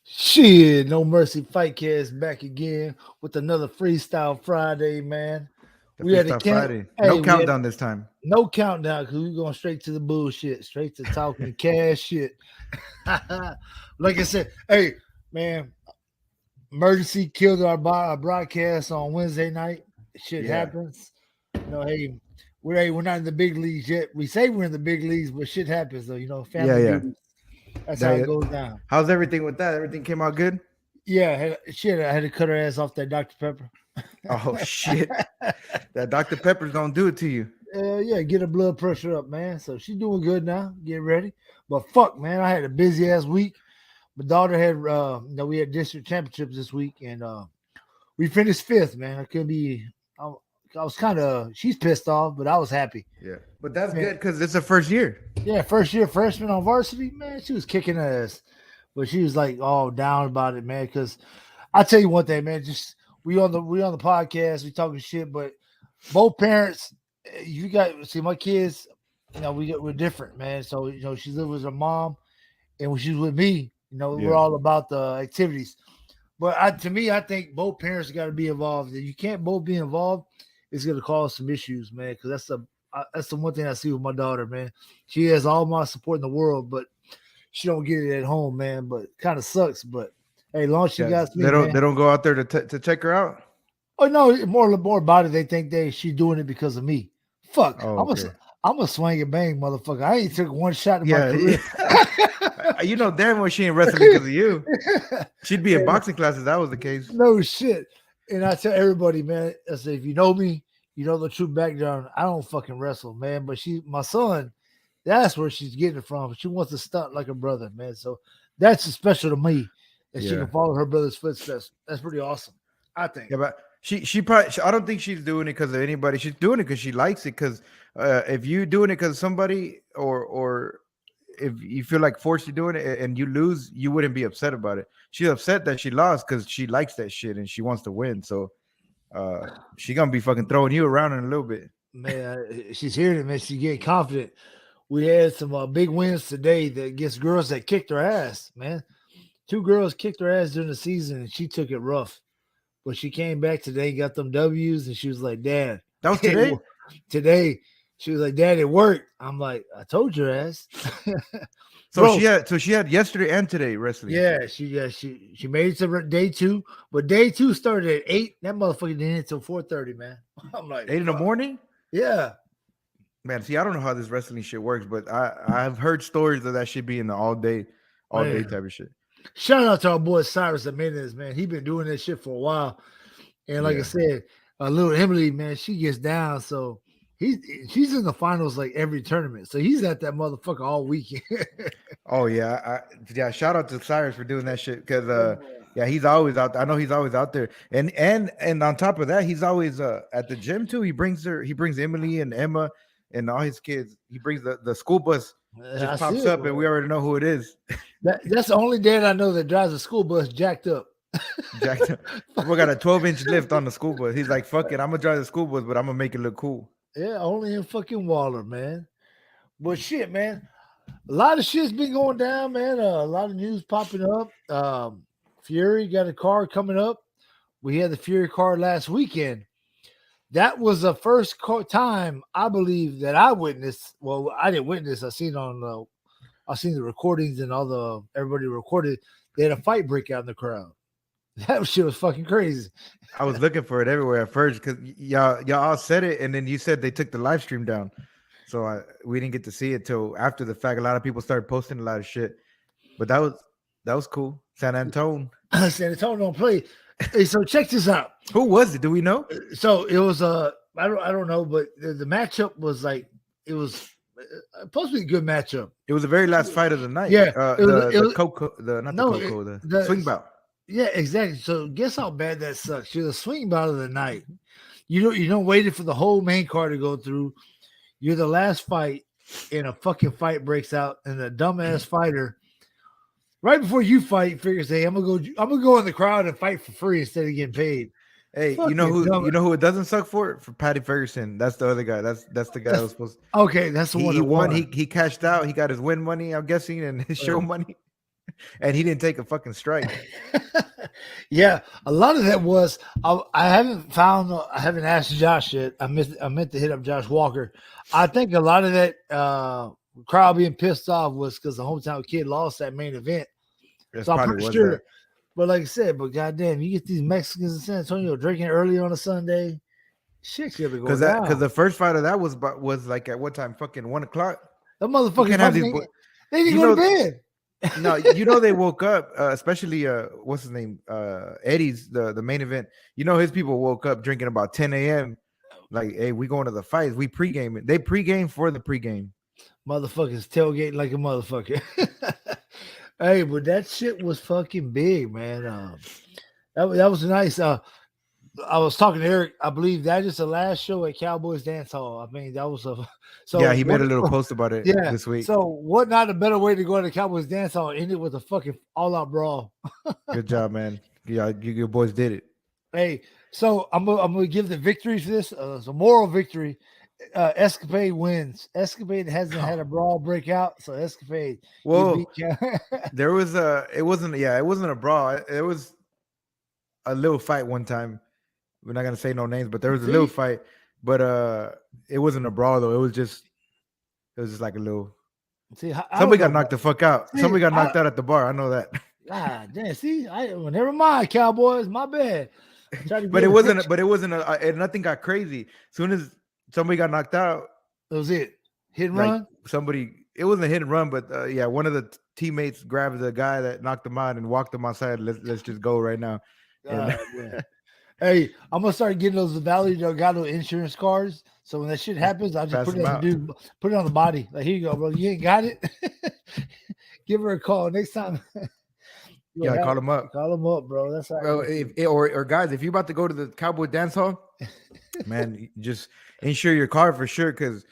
Shit, No Mercy Fightcast back again with another Freestyle Friday, man. The We had a Freestyle camp. Friday. No Hey, we had countdown this time. no countdown because we're going straight to the bullshit, straight to talking cash shit. Like I said, hey, man, emergency killed our broadcast on Wednesday night. Shit Yeah. happens. Hey, we're not in the big leagues yet. We say we're in the big leagues, but shit happens though. Yeah, Family yeah. duties. That's how it goes down. How's everything with that? Everything came out good? Yeah, I had to cut her ass off that Dr. Pepper. Oh shit. That Dr. Pepper's gonna do it to you. Yeah, get her blood pressure up, man. So she's doing good now. Get ready. But fuck, man, I had a busy ass week. My daughter had, we had district championships this week, and we finished fifth, man. I could be, I was kind of, she's pissed off, but I was happy. Yeah. But that's Man, good because it's the first year. yeah, first year freshman on varsity, man. She was kicking ass, but she was like all down about it, man. Because I tell you one thing, man. Just we on the podcast, we talking shit, but both parents, you got see my kids. We're different, man. So she lives with her mom, and when she's with me, we're Yeah. all about the activities. But to me, I think both parents got to be involved. If you can't both be involved, it's going to cause some issues, man. Because that's the one thing I see with my daughter, man. She has all my support in the world, but she don't get it at home, man. But kind of sucks. But hey, long as she Yeah. got me, They man. don't go out there to check her out. Oh no, more about it. They think she's doing it because of me. Fuck, Oh, okay. I'm a swing and bang motherfucker. I ain't took one shot in my Yeah. career. You know damn well she ain't wrestling because of you. She'd be in boxing classes if that was the case. No shit. And I tell everybody, man, I say, if you know me, you know the true background. I don't fucking wrestle, man. But my son, that's where she's getting it from. She wants to stunt like her brother, man. So that's special to me that she Yeah. can follow her brother's footsteps. That's pretty awesome, I think. Yeah, but she probably I don't think she's doing it because of anybody. She's doing it because she likes it. Because if you doing it because of somebody or if you feel like forced to doing it and you lose, you wouldn't be upset about it. She's upset that she lost because she likes that shit and she wants to win. So she gonna be fucking throwing you around in a little bit. Man, she's hearing it, man. She's getting confident. We had some big wins today that against girls that kicked her ass, man. Two girls kicked her ass during the season, and she took it rough. But she came back today, got them W's, and she was like, "Dad, That was today. today." She was like, "Dad, it worked." I'm like, "I told your ass." So Bro, she had yesterday and today wrestling. yeah, she made it to day two, but day two started at 8. That motherfucker didn't hit till 4:30, man. I'm like, 8 in the fuck. morning. Yeah. Man, see, I don't know how this wrestling shit works, but I've heard stories of that shit being the all day Man. type of shit. Shout out to our boy Cyrus Jimenez, man. He been doing this shit for a while. And like I Yeah. said, little Emily, man, she gets down. So she's in the finals like every tournament. So he's at that motherfucker all weekend. Oh yeah, yeah. Shout out to Cyrus for doing that shit because yeah, he's always out. I know he's always out there, and on top of that, he's always at the gym too. He brings Emily and Emma and all his kids. He brings the school bus I just see pops it, up, and we already know who it is. that's the only dad I know that drives a school bus jacked up. Jack, we got a 12-inch lift on the school bus. He's like, "Fuck it, I'm gonna drive the school bus, but I'm gonna make it look cool." Yeah, only in fucking Waller, man. But shit, man. A lot of shit's been going down, man. A lot of news popping up. Fury got a card coming up. We had the Fury card last weekend. That was the first time I believe that I witnessed. Well, I didn't witness. I seen the recordings and all everybody recorded. They had a fight break out in the crowd. That shit was fucking crazy. I was looking for it everywhere at first because y'all all said it, and then you said they took the live stream down, so we didn't get to see it till after the fact. A lot of people started posting a lot of shit, but that was cool. San Antonio. San Antonio don't play. Hey, so check this out. Who was it? Do we know? So it was I don't know, but the matchup was like it was supposed to be a good matchup. It was the very last fight of the night. Yeah, the swing bout. Yeah, exactly. So guess how bad that sucks. You're the swing bout of the night. You don't waited for the whole main card to go through. You're the last fight, and a fucking fight breaks out, and a dumbass fighter, right before you fight, figures, "Hey, I'm gonna go in the crowd and fight for free instead of getting paid." Hey, Fucking you know dumb. who it doesn't suck for? For Patty Ferguson. That's the other guy. That's the guy that was supposed Okay, that's the one he that won. won. He cashed out. He got his win money, I'm guessing, and his show money. and he didn't take a fucking strike. Yeah, a lot of that was I haven't found I haven't asked Josh yet. I meant to hit up Josh Walker. I think a lot of that crowd being pissed off was because the hometown kid lost that main event. That's So I'm probably pretty was sure. that. But like I said, but goddamn, you get these Mexicans in San Antonio drinking early on a Sunday. Shit's gonna go Because down. the first fight of that was like at what time? Fucking 1 o'clock. That You motherfuckers can't have fucking these boys. they didn't You go to know, bed. no, you know they woke up, especially what's his name? Eddie's the main event. You know his people woke up drinking about 10 a.m. Like, hey, we going to the fights. We pregame it. They pregame for the pregame. Motherfuckers tailgating like a motherfucker. Hey, but that shit was fucking big, man. That was nice. I was talking to Eric. I believe that is the last show at Cowboys Dance Hall. I mean, that was a so Yeah, he made what? a little post about it Yeah. this week. So what? Not a better way to go to Cowboys Dance Hall and end it with a fucking all-out brawl. Good job, man. Yeah, your boys did it. Hey, so I'm gonna give the victory for this. It's a moral victory. Escapade wins. Escapade hasn't had a brawl break out, so Escapade you beat. Well, there was it wasn't a brawl. It was a little fight one time. We're not gonna say no names, but there was a little fight. But it wasn't a brawl though. It was just like a little. See, Somebody got knocked the fuck out. See, Somebody got knocked out at the bar. I know that. God damn. See, well, never mind, Cowboys. My bad. But it wasn't. But it wasn't. Nothing got crazy. As soon as somebody got knocked out, that was it. Hit and like run. Somebody. It wasn't a hit and run, but yeah, one of the teammates grabbed the guy that knocked him out and walked him outside. Let's just go right now. And, hey, I'm gonna start getting those Valley Delgado insurance cards. So when that shit happens, I just put it on the dude, put it on the body. Like, here you go, bro. You ain't got it. Give her a call next time. Yeah, call him up. Call him up, bro. That's well, or guys, if you're about to go to the Cowboy Dance Hall, man, just insure your car for sure. Because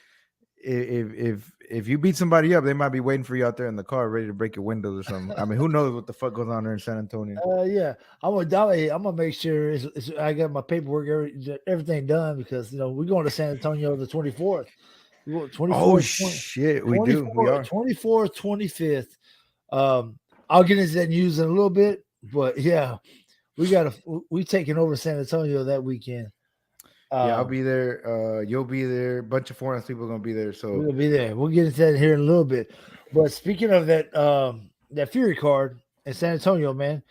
if you beat somebody up, they might be waiting for you out there in the car, ready to break your windows or something. I mean, who knows what the fuck goes on there in San Antonio? Yeah, I'm gonna make sure I got my paperwork, everything done because we're going to San Antonio the 24th. 24th, oh shit, we do. We are 24th, 25th. I'll get into that news in a little bit, but yeah, we taking over San Antonio that weekend. Yeah, I'll be there. You'll be there. A bunch of foreign people are gonna be there. So we'll be there. We'll get into that here in a little bit. But speaking of that, that Fury card in San Antonio, man,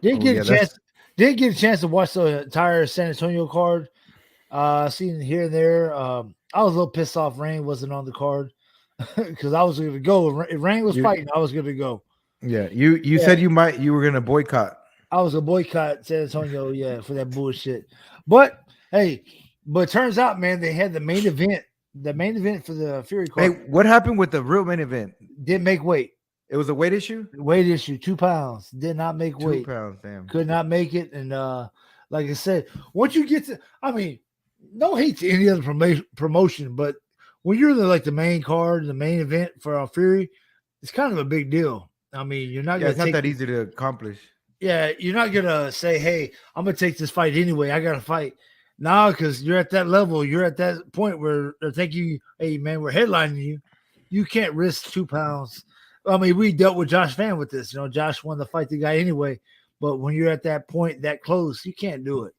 didn't get a chance to watch the entire San Antonio card. Seen it here and there. I was a little pissed off. Rain wasn't on the card because I was going to go. If Rain was fighting, I was going to go. Yeah, you said you were going to boycott. I was a boycott San Antonio, for that bullshit. But hey, turns out, man, they had the main event. The main event for the Fury card. Hey, what happened with the real main event? Didn't make weight. It was a weight issue? Weight issue, 2 pounds. Did not make weight. 2 pounds, damn. Could not make it. And like I said, once you get to, I mean, no hate to any other promotion, but when you're the main card, the main event for Fury, it's kind of a big deal. I mean, you're not. It's not that easy to accomplish. Yeah, you're not gonna say, "Hey, I'm gonna take this fight anyway. I gotta fight." No, because you're at that level. You're at that point where they're thinking, "Hey, man, we're headlining you. You can't risk 2 pounds." I mean, we dealt with Josh Fan with this. Josh wanted to fight the guy anyway, but when you're at that point, that close, you can't do it.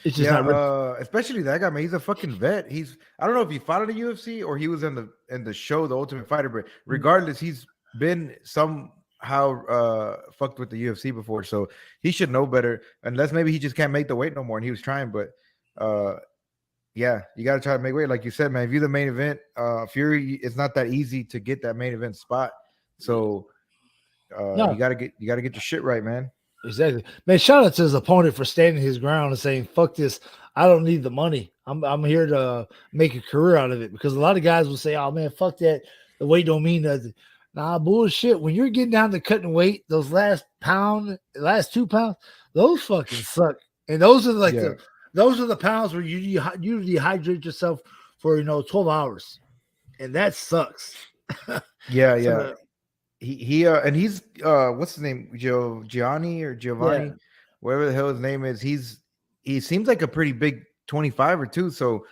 It's just not especially that guy, man. He's a fucking vet. I don't know if he fought in the UFC or he was in the show, The Ultimate Fighter, but regardless, he's been somehow fucked with the UFC before, so he should know better. Unless maybe he just can't make the weight no more, and he was trying, but yeah, you got to try to make weight, like you said, man. If you're the main event, Fury, it's not that easy to get that main event spot, so you gotta get your shit right, man. Exactly, man. Shout out to his opponent for standing his ground and saying, "Fuck this! I don't need the money. I'm here to make a career out of it." Because a lot of guys will say, "Oh man, fuck that. The weight don't mean nothing." Nah, bullshit. When you're getting down to cutting weight, those last 2 pounds, those fucking suck. And those are those are the pounds where you dehydrate yourself for 12 hours, and that sucks. Yeah. And he's what's his name, Giovanni, whatever the hell his name is. He seems like a pretty big 25 or 2. So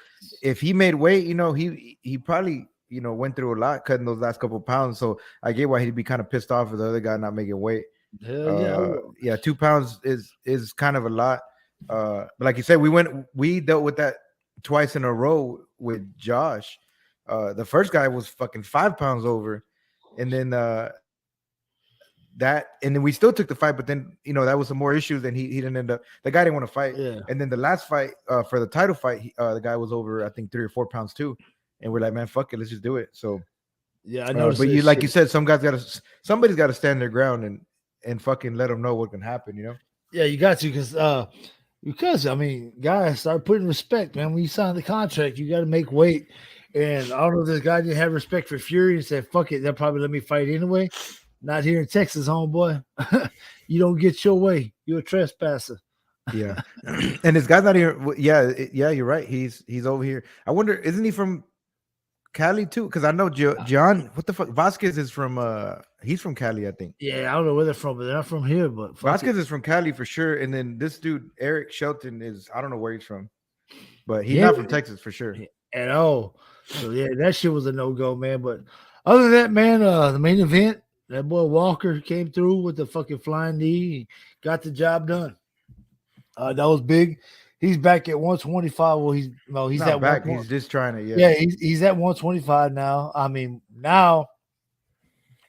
if he made weight, he probably went through a lot cutting those last couple of pounds. So I get why he'd be kind of pissed off with the other guy not making weight. Hell yeah, I will. Yeah, 2 pounds is kind of a lot. But like you said, we dealt with that twice in a row with Josh. The first guy was fucking 5 pounds over, and then then we still took the fight, but then that was some more issues, and he didn't end up. The guy didn't want to fight, Yeah. and then the last fight for the title fight, the guy was over, I think 3 or 4 pounds too, and we're like, man, fuck it, let's just do it. So yeah, I know. but you said, somebody's got to stand their ground and fucking let them know what can happen, Yeah, you got to because I mean, guys, start putting respect, man. When you sign the contract, you got to make weight. And I don't know if this guy didn't have respect for Fury and said, "Fuck it, they'll probably let me fight anyway." Not here in Texas, homeboy. You don't get your way. You're a trespasser. Yeah, and this guy's not here. Yeah, you're right. He's over here. I wonder, isn't he from Cali too? Because I know John. What the fuck? Vasquez is from. He's from Cali, I think. Yeah, I don't know where they're from, but they're not from here. But Vasquez is from Cali for sure. And then this dude Eric Shelton is. I don't know where he's from, but he's not from Texas for sure at all. So yeah, that shit was a no-go, man. But other than that, man, the main event, that boy Walker came through with the fucking flying knee, got the job done. That was big. He's back at 125. Well, he's not at back. He's just trying to. Yeah, he's at 125 now. I mean, now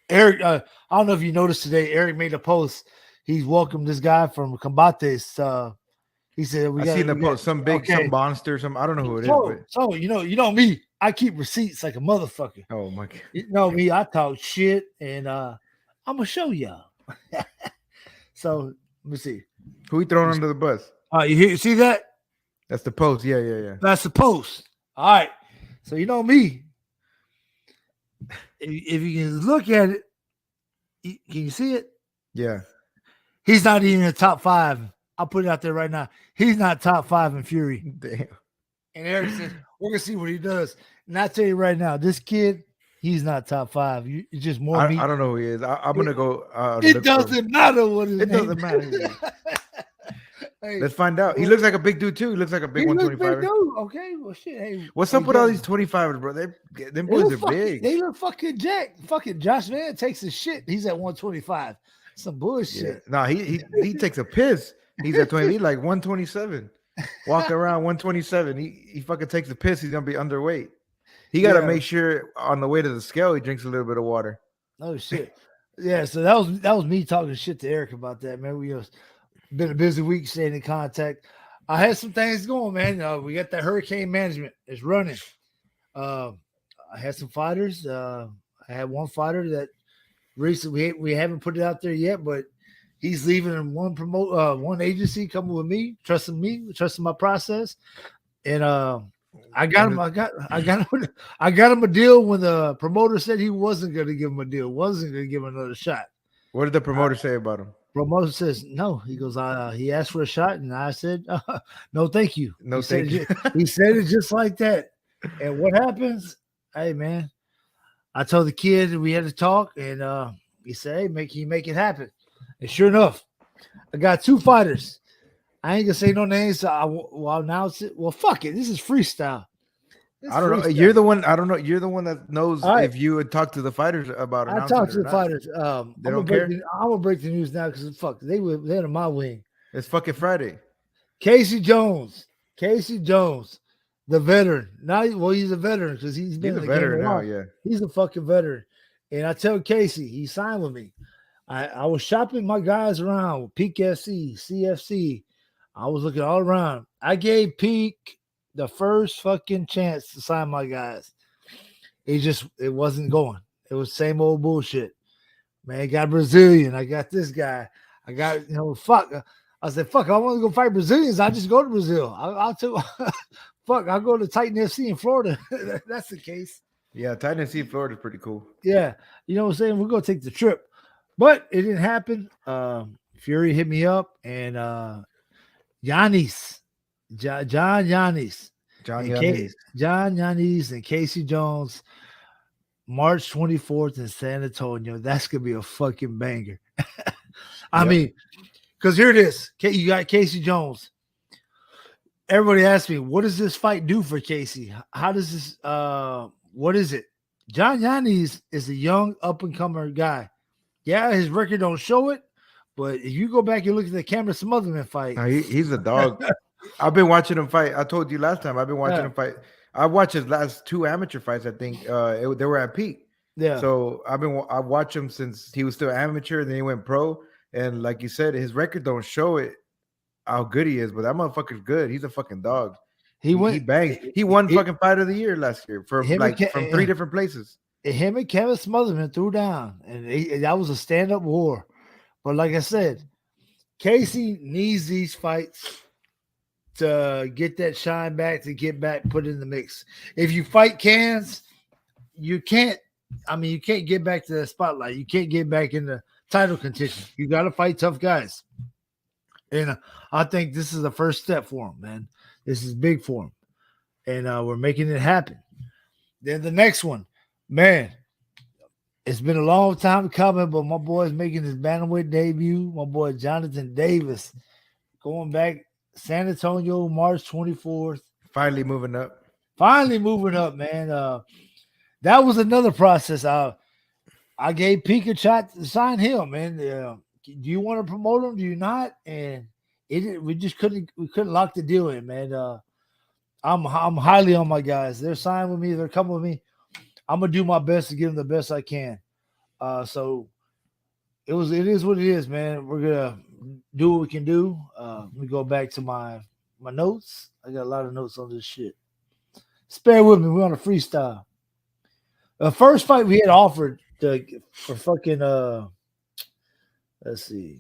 Eric. I don't know if you noticed today. Eric made a post. He's welcomed this guy from Combates. He said, I seen the post. Some big, some monster. Some I don't know who it is. But... So you know me. I keep receipts like a motherfucker. Oh my god. You know me. I talk shit, and I'm gonna show y'all. So let me see. Who he throwing under the bus? You see that? That's the post. Yeah. That's the post. All right. So you know me. If you can look at it, can you see it? Yeah. He's not even in the top 5. I'll put it out there right now. He's not top 5 in Fury. Damn. And Eric said, we're gonna see what he does. And I tell you right now, this kid, he's not top 5. It's just more. I don't know who he is. I'm gonna go. It doesn't matter what his it name doesn't matter. Hey, let's find out. He looks like a big dude too. He looks like a big 125. Okay, well shit. Hey, what's up with all these 25ers, bro? Them boys are big. They look fucking jacked. Fucking Josh Van takes his shit. He's at 125. Some bullshit. Yeah. No, he takes a piss. He's at 20. He's like 127. Walking around 127. He fucking takes a piss. He's gonna be underweight. He got to make sure on the way to the scale he drinks a little bit of water. Oh shit. Yeah. So that was me talking shit to Eric about that, man. We been a busy week staying in contact. I had some things going, man. We got that hurricane management. It's running. I had some fighters. I had one fighter that recently we haven't put it out there yet, but he's leaving one agency, coming with me, trusting my process. And I got him a deal when the promoter said he wasn't going to give him a deal, wasn't going to give him another shot. What did the promoter say about him? Promoter says no. He goes, he asked for a shot, and I said, no, thank you. No, thank you. He said it just like that. And what happens? Hey, man, I told the kid we had to talk, and he said, hey, can you make it happen? And sure enough, I got 2 fighters. I ain't gonna say no names. So I'll announce it. Well, fuck it. This is freestyle. I don't know. You're the one. I don't know. You're the one that knows if you would talk to the fighters about it. I talked to the fighters. They don't care. I'm gonna break the news now because fuck, they're in my wing. It's fucking Friday. Casey Jones, the veteran. Now, he's a veteran because he's been a veteran now. Yeah, he's a fucking veteran. And I tell Casey, he signed with me. I was shopping my guys around with Peak SC, CFC. I was looking all around. I gave Peak the first fucking chance to sign my guys. It wasn't going. It was same old bullshit. Man, I got Brazilian. I got this guy. I got, fuck. I said, fuck, I want to go fight Brazilians. I'll just go to Brazil. I'll go to Titan FC in Florida. That's the case. Yeah, Titan FC in Florida is pretty cool. Yeah. You know what I'm saying? We're going to take the trip. But it didn't happen. Fury hit me up, and Giannis. John Giannis and Casey Jones, March 24th in San Antonio. That's gonna be a fucking banger. I mean, because here it is. You got Casey Jones. Everybody asks me, what does this fight do for Casey? How does this what is it? John Yannis is a young up and comer guy. Yeah, his record don't show it, but if you go back and look at the Cameron Smotherman fight, No, he's a dog. I've been watching him fight. I told you last time. I've been watching yeah, him fight. I watched his last two amateur fights. I think they were at peak. yeah, So I watched him since he was still amateur. Then he went pro. And like you said, his record don't show it how good he is. But that motherfucker's good. He's a fucking dog. he He went. bangs. He won fucking fight of the year last year Him and from three different places. him and Kevin Smotherman threw down, and that was a stand up war. But like I said, Casey needs these fights to get that shine back, to get back put in the mix. If you fight cans, you can't. I mean, you can't get back to the spotlight. You can't get back in the title contention. You got to fight tough guys, and I think this is the first step for him, man. This is big for him, and we're making it happen. Then the next one, man. It's been a long time coming, but my boy's making his bantamweight debut. My boy Jonathan Davis going back San Antonio, March 24th. Finally moving up. Finally moving up, man. That was another process. I gave Peak a shot to sign him, man. Do you want to promote him? Do you not? And we just couldn't lock the deal in, man. I'm highly on my guys. They're signed with me. They're coming with me. I'm gonna do my best to give them the best I can. So it is what it is, man. We're gonna do what we can do. Let me go back to my notes. I got a lot of notes on this shit. Spare with me. We're on a freestyle. The first fight we had offered for fucking let's see.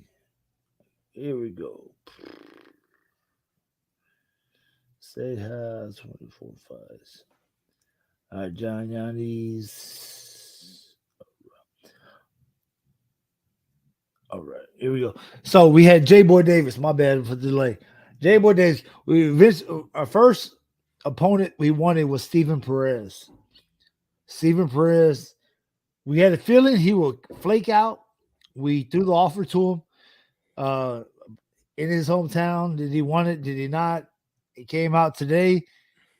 Here we go. Say hi 24 fights. All right, John Yannis. All right, here we go. So we had J Boy Davis. My bad for the delay. J Boy Davis. Our first opponent we wanted was Stephen Perez. Stephen Perez. We had a feeling he would flake out. We threw the offer to him in his hometown. Did he want it? Did he not? It came out today.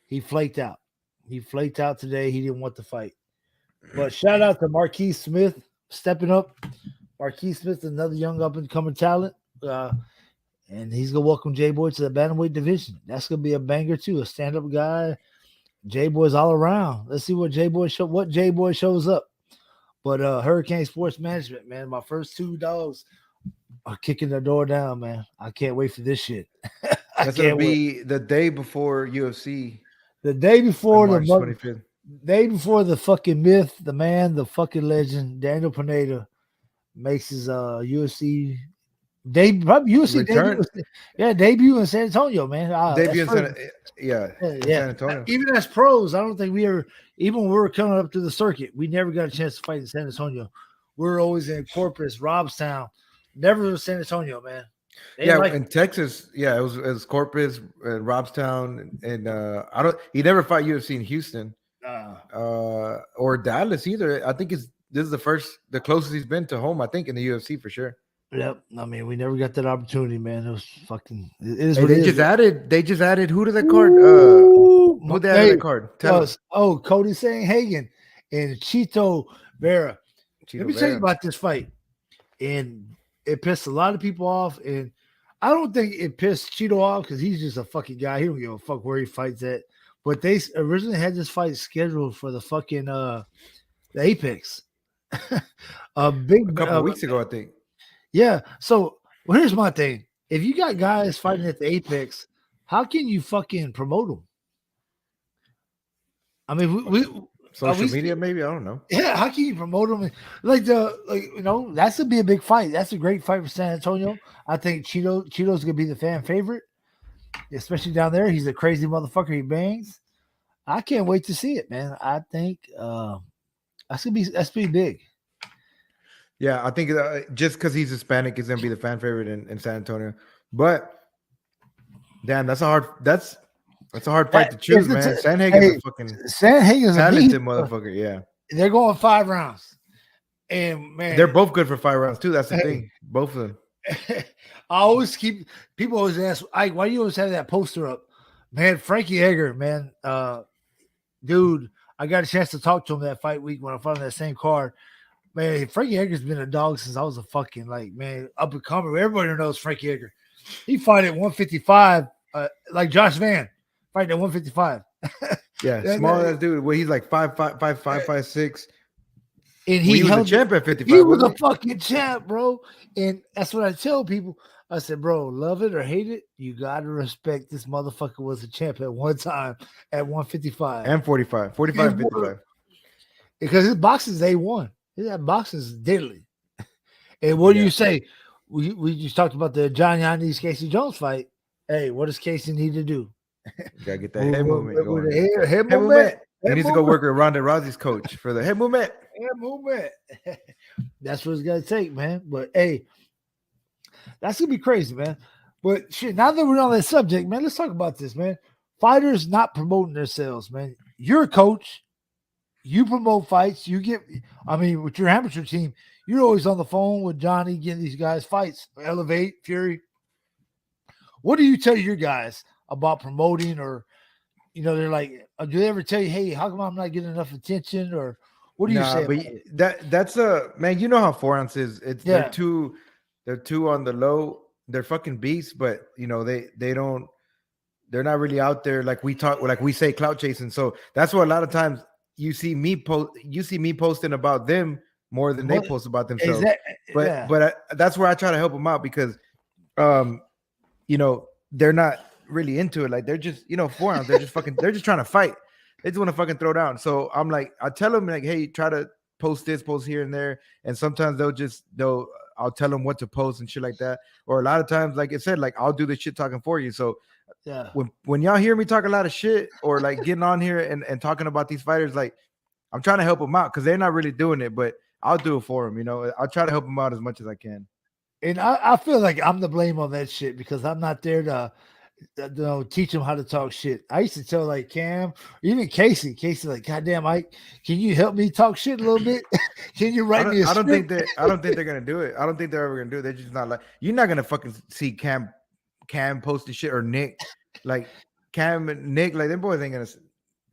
He flaked out. He flaked out today. He didn't want to fight. But shout out to Marquise Smith stepping up. Marquise Smith, another young up and coming talent. And he's going to welcome J-Boy to the bantamweight division. That's going to be a banger too. A stand-up guy. J-Boy's all around. Let's see what J-Boy shows up. But Hurricane Sports Management, man, my first two dogs are kicking the door down, man. I can't wait for this shit. That's going to be the day before UFC. The day before March 25th. Day before the fucking myth, the man, the fucking legend, Daniel Pineda makes his UFC debut. Debut in San Antonio, man. Debut in San Antonio. Even as pros, I don't think even when we were coming up to the circuit, we never got a chance to fight in San Antonio. We were always in Corpus, Robstown, never in San Antonio, man. In Texas, it was Corpus and Robstown, and he never fought UFC in Houston, or Dallas either. I think this is the closest he's been to home. I think in the UFC for sure. Yep. I mean, we never got that opportunity, man. It was fucking. They just added who to that card? Who they added the card? Cody Sanhagen and Chito Vera. Let me tell you about this fight, and it pissed a lot of people off, and I don't think it pissed Cheeto off because he's just a fucking guy. He don't give a fuck where he fights at. But they originally had this fight scheduled for the fucking the Apex. a couple weeks ago, I think. Yeah. So here's my thing: if you got guys fighting at the Apex, how can you fucking promote them? I mean, we social media, maybe, I don't know. Yeah, how can you promote them? That's gonna be a big fight. That's a great fight for San Antonio. I think Cheeto's gonna be the fan favorite, especially down there. He's a crazy motherfucker. He bangs. I can't wait to see it, man. I think that's pretty big. Yeah, I think just because he's Hispanic, he's gonna be the fan favorite in San Antonio. But damn, that's a hard fight to choose, man. Sanhagen's a fucking talented motherfucker. Yeah, they're going 5 rounds, and man, they're both good for 5 rounds too. That's the thing, both of them. People always ask, Ike, why do you always have that poster up, man? Frankie Edgar, man, dude, I got a chance to talk to him that fight week when I fought on that same card. Man, Frankie Edgar's been a dog since I was a fucking like man up and comer. Everybody knows Frankie Edgar. He fought at 155, like Josh Van, fighting at 155. Yeah, small ass dude. Well, he's like 5'6". And he was a held champ at 55. He was a fucking champ, bro. And that's what I tell people. I said, bro, love it or hate it, you gotta respect this motherfucker was a champ at one time at 155 and 45, 45 and 55. Because his boxing's A1. His boxing's deadly. And what do you say? We just talked about the John Yanez Casey Jones fight. Hey, what does Casey need to do? Gotta get that head movement going. Head movement. He needs to go work with Ronda Rousey's coach for the head movement. Head movement. That's what it's gonna take, man. But hey, that's gonna be crazy, man. But shit, now that we're on that subject, man, let's talk about this, man. Fighters not promoting themselves, man. You're a coach. You promote fights. You get, I mean, with your amateur team, you're always on the phone with Johnny getting these guys fights. Elevate, Fury. What do you tell your guys about promoting, or they're like, do they ever tell you, hey, how come I'm not getting enough attention, or what do you say? But that's a man. You know how 4 ounce is. They're too on the low. They're fucking beasts, but they're not really out there like we say clout chasing. So that's why a lot of times you see me posting about them more than they post about themselves. But that's where I try to help them out because they're not really into it. Like they're just 4 ounce. They're just trying to fight. They just want to fucking throw down. So I'm like, I tell them like, hey, try to post this, post here and there. And sometimes I'll tell them what to post and shit like that. Or a lot of times, like I said, like I'll do the shit talking for you. So yeah, when y'all hear me talk a lot of shit or like getting on here and talking about these fighters, like I'm trying to help them out because they're not really doing it, but I'll do it for them. I'll try to help them out as much as I can. And I feel like I'm the blame on that shit because I'm not there to teach them how to talk shit. I used to tell like Cam, even Casey like, goddamn, Mike, can you help me talk shit a little bit? Can you write me a script? I don't think they're gonna do it. I don't think they're ever gonna do it. They're just not like, you're not gonna fucking see Cam posting shit or Nick, like Cam and Nick, like them boys ain't gonna.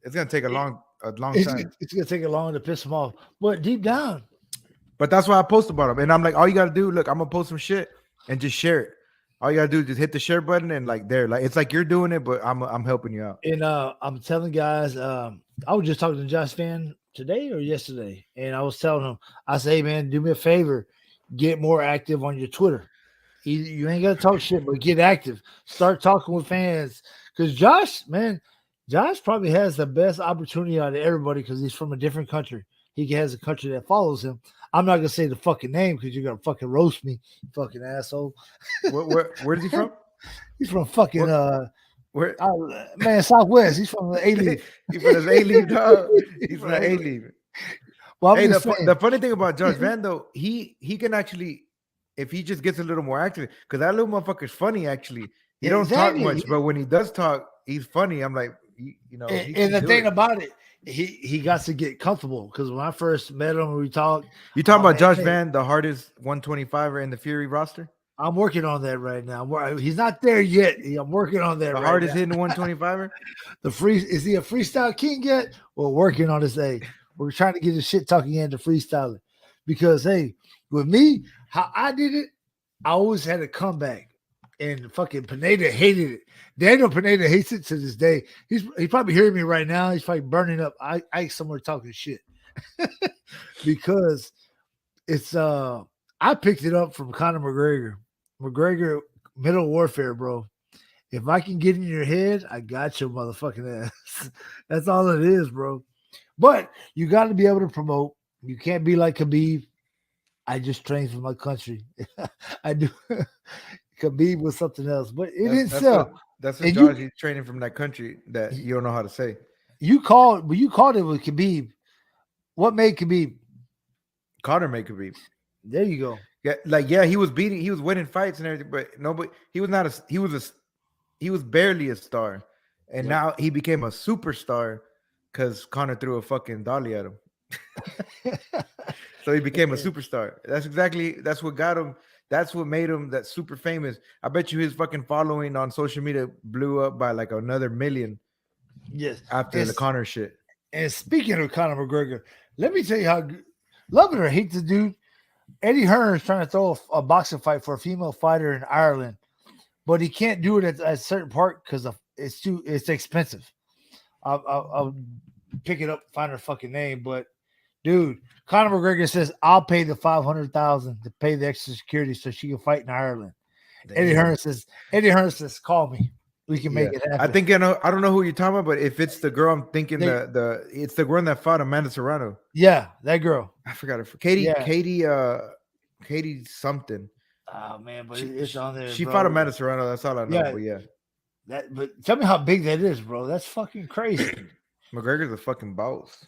It's gonna take a long time. It's gonna take a long to piss them off, but deep down. But that's why I post about them, and I'm like, all you gotta do, look, I'm gonna post some shit and just share it. All you gotta do is just hit the share button and like it's like you're doing it, but I'm helping you out. And I'm telling guys, I was just talking to Josh Fan today or yesterday, and I was telling him, I say, hey man, do me a favor, get more active on your Twitter. You ain't gotta talk shit, but get active. Start talking with fans. Because Josh probably has the best opportunity out of everybody because he's from a different country. He has a country that follows him. I'm not gonna say the fucking name because you're gonna fucking roast me, you fucking asshole. Where's he from? He's from fucking man, Southwest. He's from the A-League. He's from the A-League, dog. He's from the A-League. Well, hey, the funny thing about Josh Van though, he can actually, if he just gets a little more active, because that little motherfucker's funny actually. He don't talk much, but when he does talk, he's funny. I'm like, and the thing about it, he got to get comfortable because when I first met him, we talked. You talking about Josh Van, the hardest 125er in the Fury roster? I'm working on that right now. He's not there yet. I'm working on that. The hardest hitting 125er. Is he a freestyle king yet? We're working on this. Hey, we're trying to get his shit talking into freestyling because hey, with me, how I did it, I always had a comeback. And fucking Pineda hated it. Daniel Pineda hates it to this day. He's probably hearing me right now. He's probably burning up. I somewhere talking shit because it's I picked it up from Conor McGregor. McGregor Middle Warfare, bro. If I can get in your head, I got your motherfucking ass. That's all it is, bro. But you got to be able to promote. You can't be like Khabib. I just train for my country. I do. Khabib was something else, but it didn't sell. That's a George he's training from that country that you don't know how to say. You called it with Khabib. What made Khabib? Conor made Khabib. There you go. Yeah, he was winning fights and everything, but nobody. He was barely a star, and now he became a superstar because Conor threw a fucking dolly at him. So he became a superstar. That's what got him. That's what made him that super famous. I bet you his fucking following on social media blew up by like another million. Yes. After the Conor shit. And speaking of Conor McGregor, let me tell you how love it or hate the dude. Eddie Hearn is trying to throw a boxing fight for a female fighter in Ireland, but he can't do it at a certain part because it's expensive. I'll pick it up, find her fucking name, but dude, Conor McGregor says I'll pay the 500,000 to pay the extra security so she can fight in Ireland. Damn. Eddie Hearn says, call me. We can Yeah, make it I happen. think I know. I don't know who you're talking about, but if it's the girl, I'm thinking They, it's the one that fought Amanda Serrano. yeah, that girl. I forgot her. Yeah. Katie something. Oh man, but She, it's on there, she bro. fought Amanda Serrano. That's all I know. Yeah, But yeah, but tell me how big that is, bro. That's fucking crazy. McGregor's a fucking boss.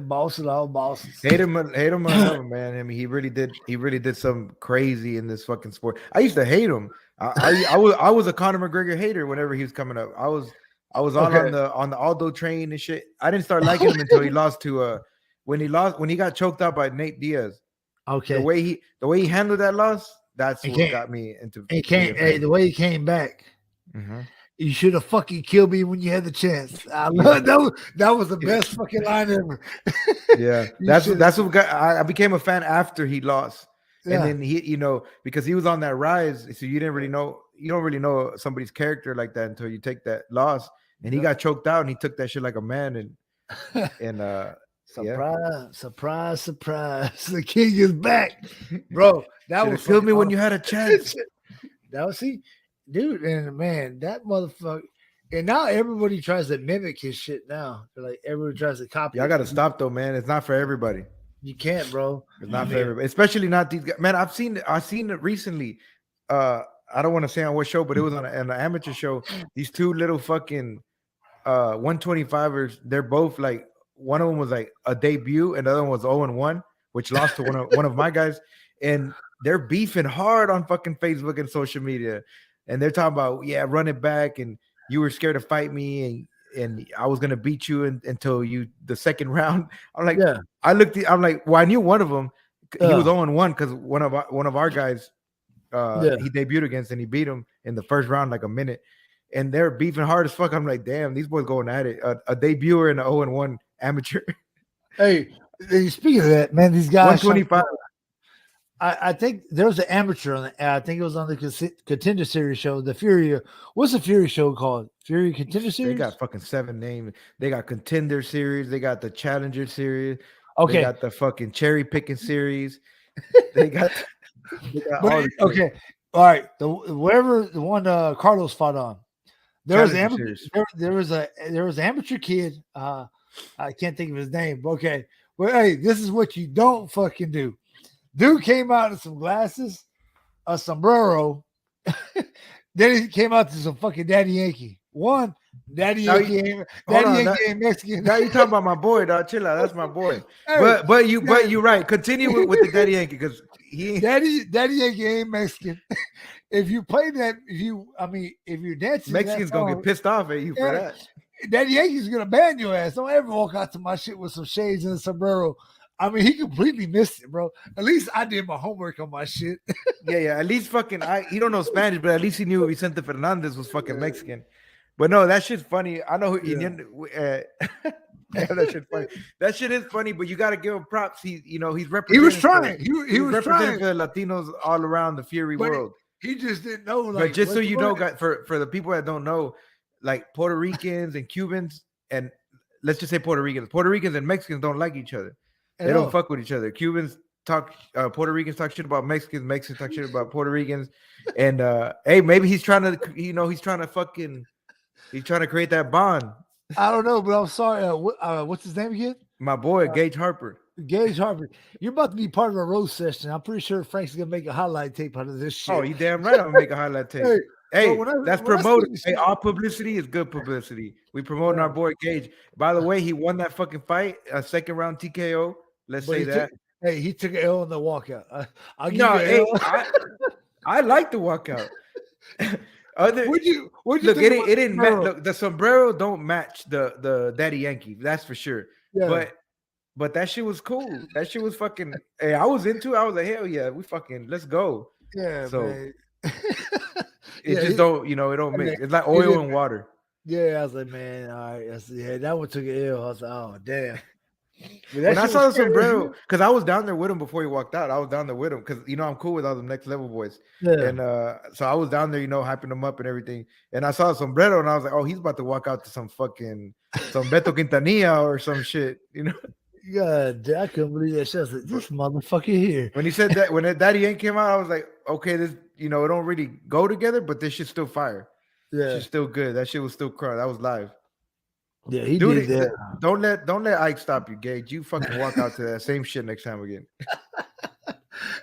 Boss and all bosses. Hate him or love him, man. I mean, he really did. He really did something crazy in this fucking sport. I used to hate him. I was a Conor McGregor hater whenever he was coming up. I was all Okay. on the Aldo train and shit. I didn't start liking him until he lost to when he got choked out by Nate Diaz. Okay. The way he handled that loss, that's It what came. got me into It came. Hey, the way he came back. hmm You should have fucking killed me when you had the chance. I love that was the best fucking line ever. Yeah, You that's should- that's what got, I became a fan after he lost, and yeah. then he, because he was on that rise, so you don't really know somebody's character like that until you take that loss, and he got choked out, and he took that shit like a man, and Surprise, surprise, surprise. The king is back. Bro, that should was have killed me fucking when you had a chance. That was dude, and man, that motherfucker. And now everybody tries to mimic his shit now. They're like everybody tries to copy. Y'all got to stop though, man. It's not for everybody. You can't, bro. It's not for everybody, especially not these guys. Man, I've seen it recently. I don't want to say on what show, but it was on an amateur show. These two little fucking 125ers. They're both like, one of them was like a debut, and the other one was 0-1, which lost to one of my guys. And they're beefing hard on fucking Facebook and social media, and they're talking about, yeah, run it back, and you were scared to fight me, and I was gonna beat you until the second round. I'm like, Yeah. I'm like, well, I knew one of them. He was Yeah. 0-1 because one of our guys he debuted against, and he beat him in the first round like a minute. And they're beefing hard as fuck. I'm like, damn, these boys going at it. A debuter and an 0-1 amateur. Hey, speaking of that, man, these guys. 125. I think there was an amateur on the. I think it was on the Contender Series show. The Fury. What's the Fury show called? Fury Contender Series. They got fucking 7 names. They got Contender Series. They got the Challenger Series. Okay. They got the fucking Cherry Picking Series. They got all the okay. All right. The one Carlos fought on. There was an amateur kid. I can't think of his name. Okay. Well, hey, this is what you don't fucking do. Dude came out in some glasses, a sombrero. Then he came out to some fucking Daddy Yankee. Daddy Yankee ain't Mexican. Now you talking about my boy, dog. Chill out. That's my boy. Hey, but you're right. Continue with the Daddy Yankee, because Daddy Yankee ain't Mexican. If you play that, if you're dancing, Mexicans gonna get pissed off at you for that. Daddy Yankee's gonna ban your ass. Don't ever walk out to my shit with some shades and a sombrero. I mean, he completely missed it, bro. At least I did my homework on my shit. Yeah. At least fucking he don't know Spanish, but at least he knew Vicente Fernandez was fucking Mexican. But no, that shit's funny. I know who. That shit funny. That shit is funny, but you got to give him props. He's representing. He was trying. He was representing trying. the Latinos all around the Fury world. He just didn't know. But just so you know, guys, for the people that don't know, like Puerto Ricans and Cubans, and let's just say Puerto Ricans and Mexicans don't like each other. They don't fuck with each other. Cubans talk, Puerto Ricans talk shit about Mexicans. Mexicans talk shit about Puerto Ricans. And hey, maybe he's trying to, he's trying to create that bond. I don't know, but I'm sorry. What's his name again? My boy, Gage Harper. Gage Harper. You're about to be part of a roast session. I'm pretty sure Frank's gonna make a highlight tape out of this shit. Oh, you damn right. I'm gonna make a highlight tape. Hey, that's promoted. Hey, all publicity is good publicity. We promoting our boy Gage. By the way, he won that fucking fight, a second round TKO. Let's say that. He took an L in the walkout. I like the walkout. Would you look? It didn't match. Look, the sombrero don't match the Daddy Yankee. That's for sure. Yeah. But that shit was cool. That shit was fucking. Hey, I was into it. I was like, hell yeah, we fucking let's go. Yeah. So man. it just don't. It don't mix. It's like oil and water. Yeah, I was like, man, all right. I said, yeah, that one took an L. I was like, oh damn. But that When I shit was saw the scary. sombrero, because I was down there with him before he walked out. I was down there with him because I'm cool with all the next level boys, Yeah. and so I was down there, hyping them up and everything. And I saw the sombrero, and I was like, oh, he's about to walk out to some Beto Quintanilla or some shit. God, I couldn't believe that shit. I was like, this motherfucker here. When he said that, when that Daddy Yank came out, I was like, okay, this, it don't really go together, but this shit's still fire. Yeah. Shit's still good. That shit was still crud. That was live. Yeah, he Dude, did that. don't let Ike stop you, Gage. You fucking walk out to that same shit next time again.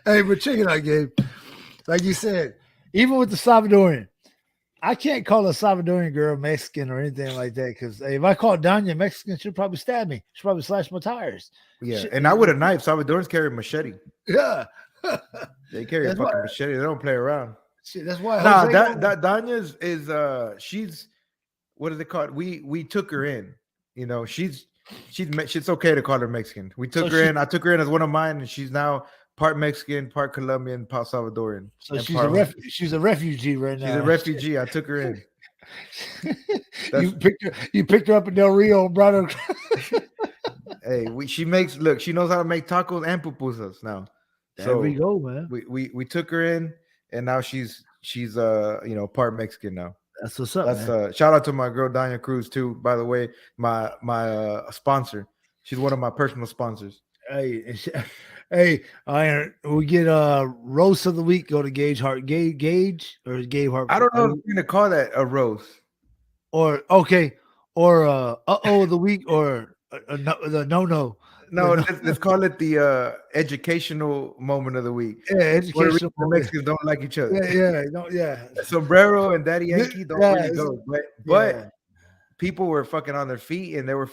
Hey, but check it out, Gabe. Like you said, even with the Salvadorian, I can't call a Salvadorian girl Mexican or anything like that because hey, if I call Danya Mexican, she'll probably stab me. She'll probably slash my tires. Yeah, and not with a knife. Salvadorans carry a machete. Yeah. They carry a That's fucking why. machete. They don't play around. Shit, that's why Nah, Jose. that Danya's is she's what is it called? We took her in. She's okay to call her Mexican. We took So her she, in. I took her in as one of mine, and she's now part Mexican, part Colombian, part Salvadorian, so and she's a refugee right she's a now. refugee. I took her in. You picked her up in Del Rio and brought her. Hey, she knows how to make tacos and pupusas now. There we go, man. We took her in, and now she's part Mexican now. That's what's up, That's man. shout out to my girl Danya Cruz too. By the way, my sponsor. She's one of my personal sponsors. Hey, hey, we get roast of the week. Go to Gage Hart, Gage or Gabe Hart. I don't know if we're gonna call that a roast. Or okay, or of the week, or the no. No, let's call it the educational moment of the week. Yeah, Puerto Rican educational. and Mexicans don't like each other. Yeah. Sombrero and Daddy Yankee don't Yeah, really go, but yeah. people were fucking on their feet and they were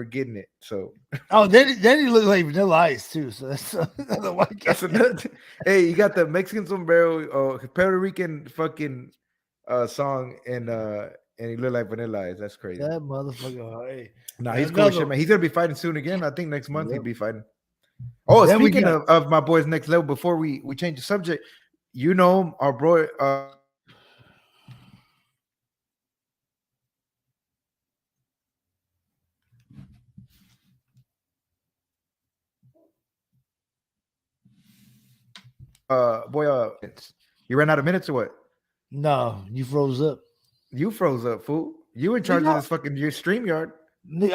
getting it. So Oh, then he looked like Vanilla Ice too. So that's another white guy. that's another. Hey, you got the Mexican sombrero, Puerto Rican fucking song, and he looked like Vanilla Ice. That's crazy. That motherfucker. Hey, Nah, he's cool another shit, man. He's gonna be fighting soon again. I think next month Yep. he'd be fighting. Oh, Then we speaking got- of my boys next level, before we change the subject, him, our boy. You ran out of minutes or what? No, you froze up. You froze up, fool. You in charge of this fucking your StreamYard. Nigga,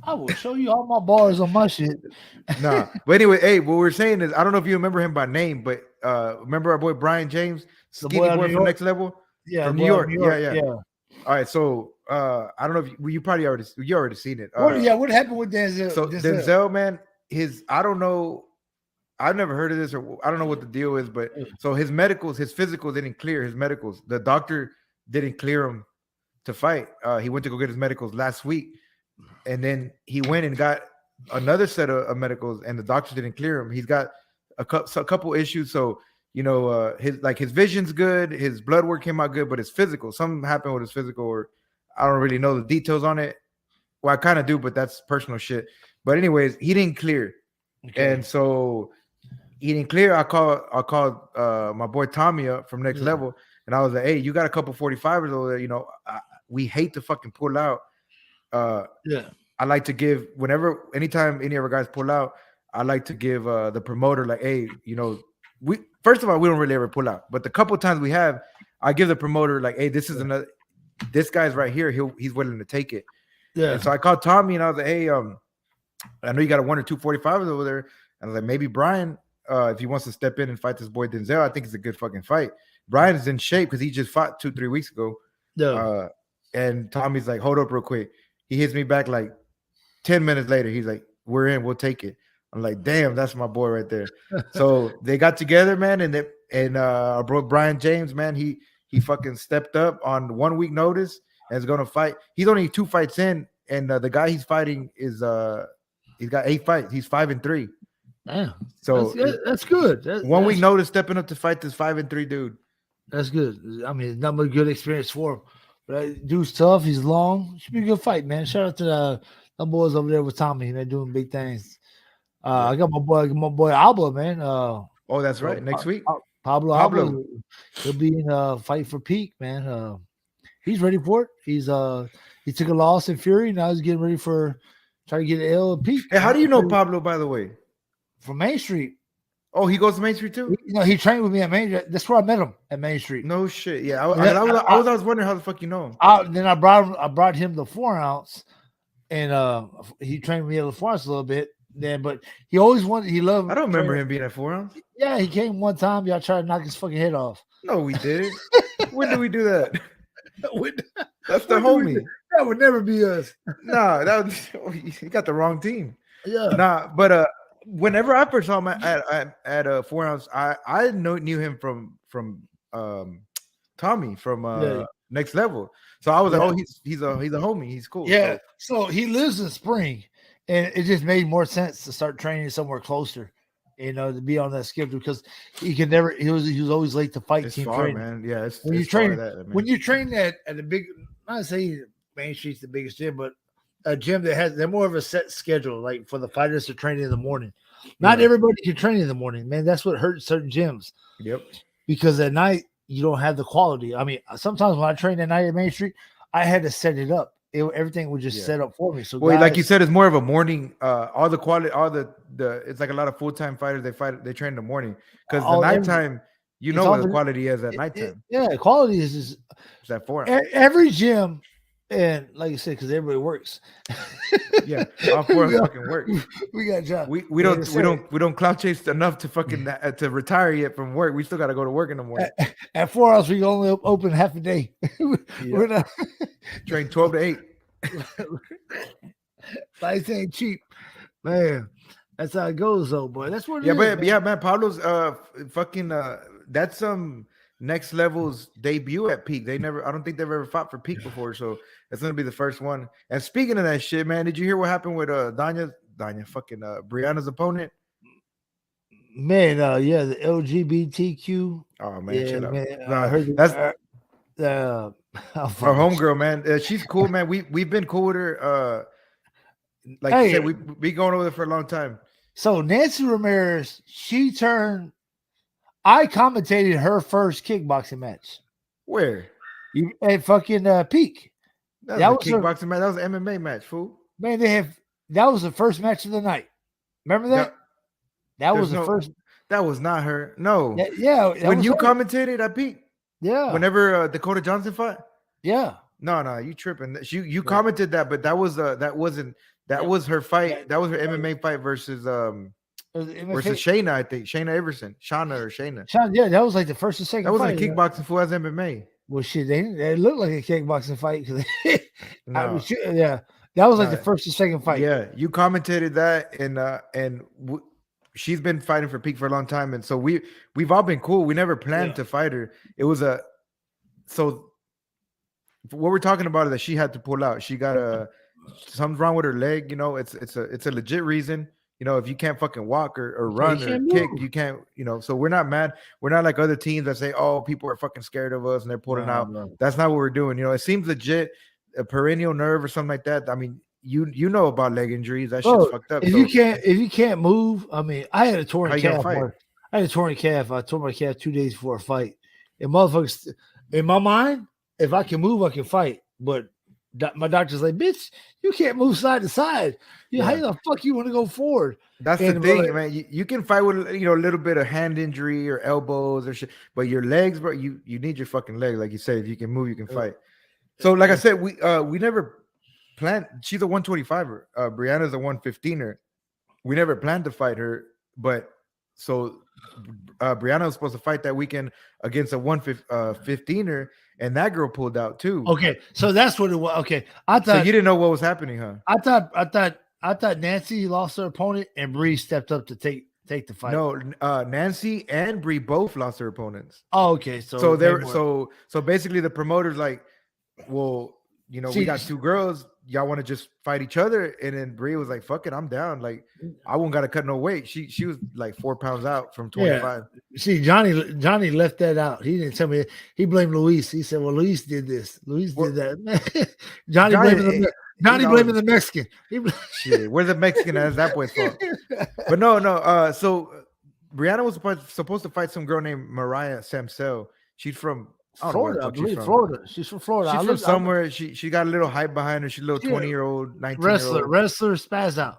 I will show you all my bars on my shit. Nah, but anyway, hey, what we're saying is, I don't know if you remember him by name, but remember our boy Brian James, skinny boy from Next Level, from New York. Yeah. All right, so I don't know if you probably already seen it. What happened with Denzel? So Denzel, man, I don't know. I've never heard of this, or I don't know what the deal is, but so his physicals didn't clear his medicals. The doctor didn't clear him to fight. He went to go get his medicals last week, and then he went and got another set of medicals, and the doctor didn't clear him. He's got a couple issues. So his vision's good, his blood work came out good, but his physical, something happened with his physical, or I don't really know the details on it. Well, I kind of do, but that's personal shit. But anyways, he didn't clear, and so he didn't clear. I called my boy Tommy up from Next Level, and I was like, "Hey, you got a couple 45ers over there? We hate to fucking pull out. I like to give anytime any of our guys pull out, I like to give the promoter like, hey, we first of all we don't really ever pull out, but the couple times we have, I give the promoter like, hey, this guy's right here. He's willing to take it. Yeah. And so I called Tommy and I was like, hey, I know you got a 1 or 2 45ers over there, and I was like, maybe Brian, if he wants to step in and fight this boy Denzel, I think it's a good fucking fight. Brian is in shape because he just fought 2-3 weeks ago. Yeah. And Tommy's like, hold up real quick. He hits me back like 10 minutes later. He's like, we're in, we'll take it. I'm like, damn, that's my boy right there. So they got together, man, and our bro Brian James, man, he fucking stepped up on 1 week notice and is gonna fight. He's only 2 fights in, and the guy he's fighting is he's got 8 fights. He's 5-3. Damn. So that's good. 1 week notice stepping up to fight this 5-3 dude. That's good. I mean, not much good experience for him. But dude's tough. He's long. Should be a good fight, man. Shout out to the boys over there with Tommy. They're doing big things. I got my boy Alba, man. Oh, that's right. Next week, Pablo. He'll be in Fight for Peak, man. He's ready for it. He took a loss in Fury. Now he's getting ready for trying to get an L and Peak. Hey, how do you know Pablo, by the way? From Main Street? Oh, he goes to Main Street too? He trained with me at Main Street. That's where I met him, at Main Street. No shit. Yeah, I was wondering how the fuck you know him. Then I brought him the 4 ounce, and he trained me at the 4 ounce a little bit. Then, but he always wanted. He loved. I don't remember him being at 4 ounce. Yeah, he came one time. Y'all tried to knock his fucking head off. No, we didn't. When did we do that? That's the homie. That would never be us. Nah, that was, he got the wrong team. Yeah. Nah, but whenever I first saw him at 4 ounce, I knew him from Tommy from Next Level. So I was like, oh, he's a homie. He's cool. Yeah. So he lives in Spring, and it just made more sense to start training somewhere closer, to be on that schedule because he was always late to fight it's team far, training. Man. Yeah, when you train at a big, not say Main Street's the biggest gym, but a gym that they're more of a set schedule, like for the fighters to train in the morning. Not everybody can train in the morning, man. That's what hurts certain gyms. Yep. Because at night you don't have the quality. I mean, sometimes when I trained at night at Main Street, I had to set it up. Everything was just set up for me. So, like you said, it's more of a morning. All the quality, all the it's like a lot of full-time fighters. They train in the morning because the nighttime, what the quality is at nighttime. Quality is at 4 every gym. And like you said, because everybody works. Yeah, all 4 fucking work. We got jobs. We don't cloud chase enough to fucking to retire yet from work. We still got to go to work in the morning. At 4 hours, we only open half a day. We're not train 12 to 8. Life ain't cheap, man. That's how it goes, though, boy. That's what. Man. Pablo's fucking that's some Next Level's debut at Peak. I don't think they've ever fought for Peak before, so it's gonna be the first one. And speaking of that shit, man, did you hear what happened with Brianna's opponent? Man, the LGBTQ. Oh man, shut up. Man, I heard that's our homegirl, man. She's cool, man. We've been cool with her. Like you said, we going over there for a long time. So Nancy Ramirez, I commentated her first kickboxing match. Where? At fucking Peak. That was a kickboxing match. That was an MMA match, fool. Man, that was the first match of the night. Remember that? That was the first. That was not her. No. When you commentated at Peak. Yeah. Whenever Dakota Johnson fought. Yeah. No, you tripping. You commented that, but that was her fight. That was her MMA fight versus Shayna, I think. Shayna Everson. Shayna. Yeah, that was like the first and second. That wasn't a kickboxing fight, as MMA. Well, shit, they looked like a kickboxing fight. That was like the first and second fight. Yeah, you commentated that, and she's been fighting for Peak for a long time, and so we've all been cool. We never planned to fight her. It was so what we're talking about is that she had to pull out. She got something's wrong with her leg. It's a legit reason. If you can't fucking walk or run or kick, you can't, so we're not mad. We're not like other teams that say, oh, people are fucking scared of us and they're pulling out. No. That's not what we're doing. It seems legit, a perennial nerve or something like that. I mean, you know about leg injuries. That shit's fucked up. If you can't move, I mean, I had a torn calf. I tore my calf 2 days before a fight. And motherfuckers, in my mind, if I can move, I can fight. But my doctor's like, bitch, you can't move side to side. How the fuck you want to go forward? That's the thing, man. You can fight with a little bit of hand injury or elbows or shit, but your legs, bro, you need your fucking legs. Like you said, if you can move, you can fight. So, like I said, we never planned. She's a 125er. Brianna's a 115er. We never planned to fight her, but so Brianna was supposed to fight that weekend against a 115er. And that girl pulled out too. Okay, so that's what it was. Okay, I thought so you didn't know what was happening, huh? I thought Nancy lost her opponent and Bree stepped up to take the fight. No, Nancy and Bree both lost their opponents. Oh, okay. So basically the promoters like, well, we got two girls. Y'all want to just fight each other? And then Bree was like, fuck it, I'm down. Like, I won't got to cut no weight. She was like 4 pounds out from 25. Yeah. See, Johnny left that out. He didn't tell me. He blamed Luis. He said, well, Luis did this. Luis did that. Johnny blaming the Mexican. Shit, where's the Mexican? That's that boy's fault. But no. So Brianna was supposed to fight some girl named Mariah Samsel. She's from I don't know where the Florida, I fuck she's believe. from. Florida. She's from Florida. She's from somewhere. She got a little hype behind her. She's a little She a 20-year-old, 19-year-old. wrestler, spaz out.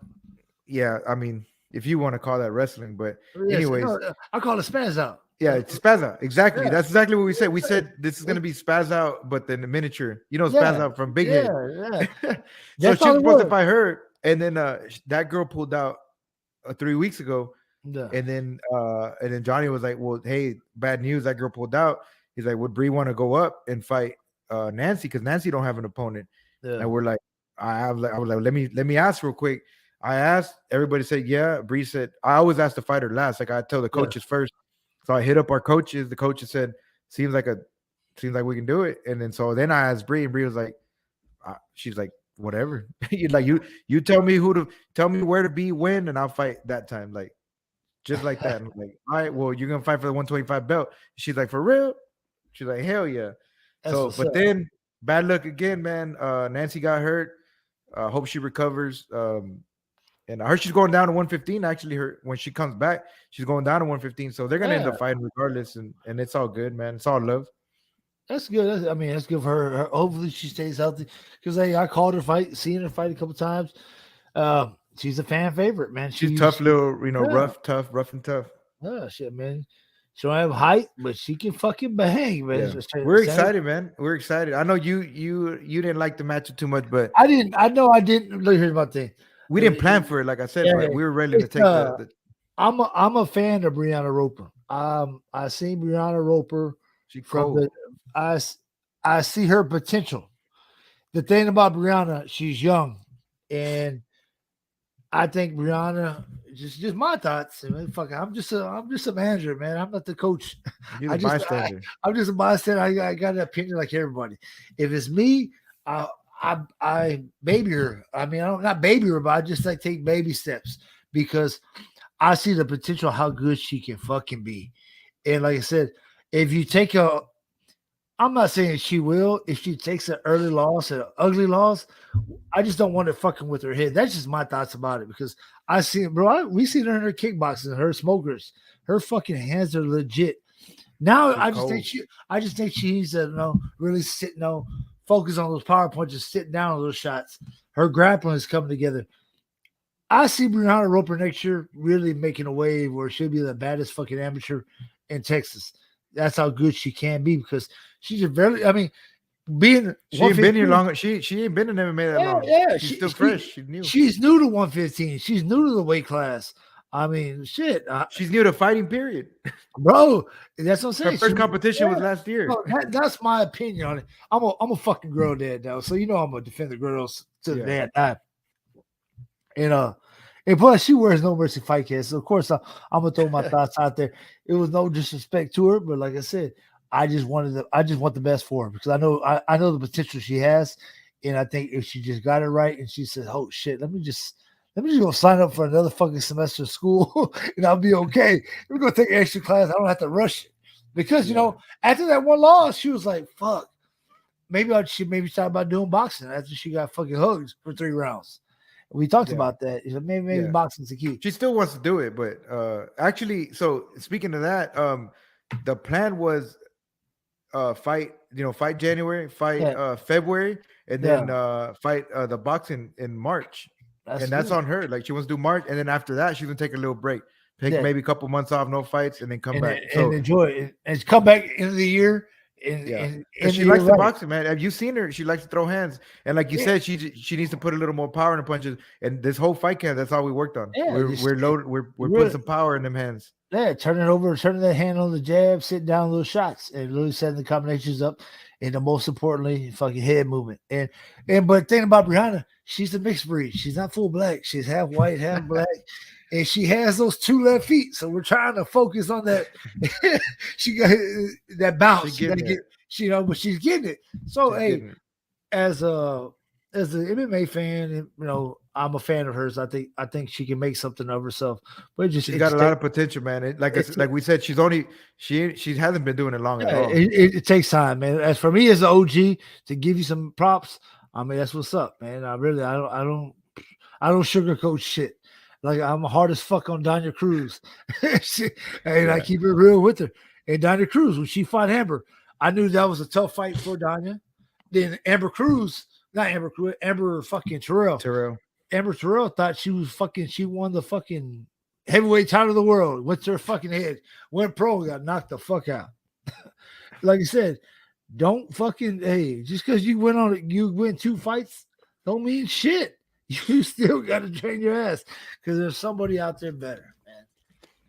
Yeah, I mean, if you want to call that wrestling, but Yes, anyways, no, I call it spaz out. yeah, it's Spaz Out. Exactly. Yeah. That's exactly what we said. We said this is gonna be Spaz Out, but then the miniature. You know, Spaz Yeah, Out from Big yeah, Head. yeah. So That's she all was it supposed to was. fight her, and then that girl pulled out 3 weeks ago, Yeah. and then Johnny was like, "Well, hey, bad news. That girl pulled out." He's like, "Would Bree want to go up and fight Nancy? Because Nancy don't have an opponent." Yeah. And we're like, I was like, let me ask real quick. I asked, everybody said, yeah. Bree said, I always ask the fighter last. Like I tell the coaches first. So I hit up our coaches. The coaches said, seems like we can do it. And then I asked Bree, and Bree was like, she's like, whatever. you tell me where to be, when, and I'll fight that time. Like, just like that. And I'm like, all right, well, you're gonna fight for the 125 belt. She's like, for real? She's like, hell yeah. Then bad luck again, man. Nancy got hurt. Hope she recovers. And I heard she's going down to 115. Actually, when she comes back, she's going down to 115. So they're gonna end up fighting regardless, and it's all good, man. It's all love. That's good. That's good for her. Hopefully, she stays healthy. Because I called her fight, seen her fight a couple times. She's a fan favorite, man. She's tough, little, rough and tough. Oh shit, man. She don't have height, but she can fucking bang, man. Yeah. We're excited, man. We're excited. I know you didn't like the match too much, but I didn't. Look, here's my thing. We didn't plan for it, like I said, but we were ready to take the. I'm a fan of Brianna Roper. I seen Brianna Roper from I see her potential. The thing about Brianna, she's young, and I think Brianna. Just my thoughts. I mean, fuck, I'm just a manager, man. I'm not the coach. You're a bystander. I'm just a bystander. I got an opinion like everybody. If it's me, I baby her. I mean, I don't not baby her, but I just like take baby steps because I see the potential how good she can fucking be. And like I said, if you take I'm not saying she will. If she takes an early loss, an ugly loss, I just don't want it fucking with her head. That's just my thoughts about it because I see, bro. We see her in her kickboxing, her smokers, her fucking hands are legit. Now I just think she needs to really sit, focus on those power punches, sitting down on those shots. Her grappling is coming together. I see Brianna Roper next year really making a wave where she'll be the baddest fucking amateur in Texas. That's how good she can be because she's she ain't been here long. She ain't been in MMA that long. Yeah, she's still fresh. She's new. She's new to 115. She's new to the weight class. I mean, shit. She's new to fighting, period. Bro, that's what I'm saying. Her first competition was last year. Bro, that's my opinion on it. I'm a fucking girl dad now, so I'm gonna defend the girls to the day I die. And plus she wears No Mercy Fightcast, so of course I'm gonna throw my thoughts out there. It was no disrespect to her, but like I said, I just want the best for her because I know the potential she has, and I think if she just got it right and she said, "Oh shit, let me just go sign up for another fucking semester of school and I'll be okay. We're gonna take an extra class. I don't have to rush it because after that one loss, she was like, "Fuck, maybe she thought about doing boxing after she got fucking hugged for 3 rounds." We talked about that. Maybe boxing's the key. She still wants to do it, but actually, so speaking of that, the plan was fight January, fight February, and then fight the boxing in March. That's on her. Like she wants to do March, and then after that, she's gonna take a little break, take maybe a couple months off, no fights, and then come back and enjoy it, and come back into the year. And she likes the boxing, man. Have you seen her? She likes to throw hands, and like you said, she needs to put a little more power in the punches. And this whole fight camp, that's all we worked on. Yeah, we're loaded. We're putting some power in them hands. Yeah, turning that hand on the jab, sitting down little shots, and really setting the combinations up. And the most importantly, fucking head movement. But thinking about Brianna, she's a mixed breed. She's not full black. She's half white, half black. And she has those 2 left feet, so we're trying to focus on that. She got that bounce. But she's getting it. So as an MMA fan, I'm a fan of hers. I think she can make something of herself. But she's got a lot of potential, man. Like we said, she hasn't been doing it long at all. It takes time, man. As for me as an OG to give you some props, I mean that's what's up, man. I don't sugarcoat shit. Like I'm hard as fuck on Danya Cruz, and I keep it real with her. And Danya Cruz, when she fought Amber, I knew that was a tough fight for Danya. Then Amber fucking Terrell. Terrell. Amber Terrell thought she won the fucking heavyweight title of the world. Went to her fucking head. Went pro, got knocked the fuck out. Like I said, don't fucking, just because you win 2 fights, don't mean shit. You still got to train your ass because there's somebody out there better, man.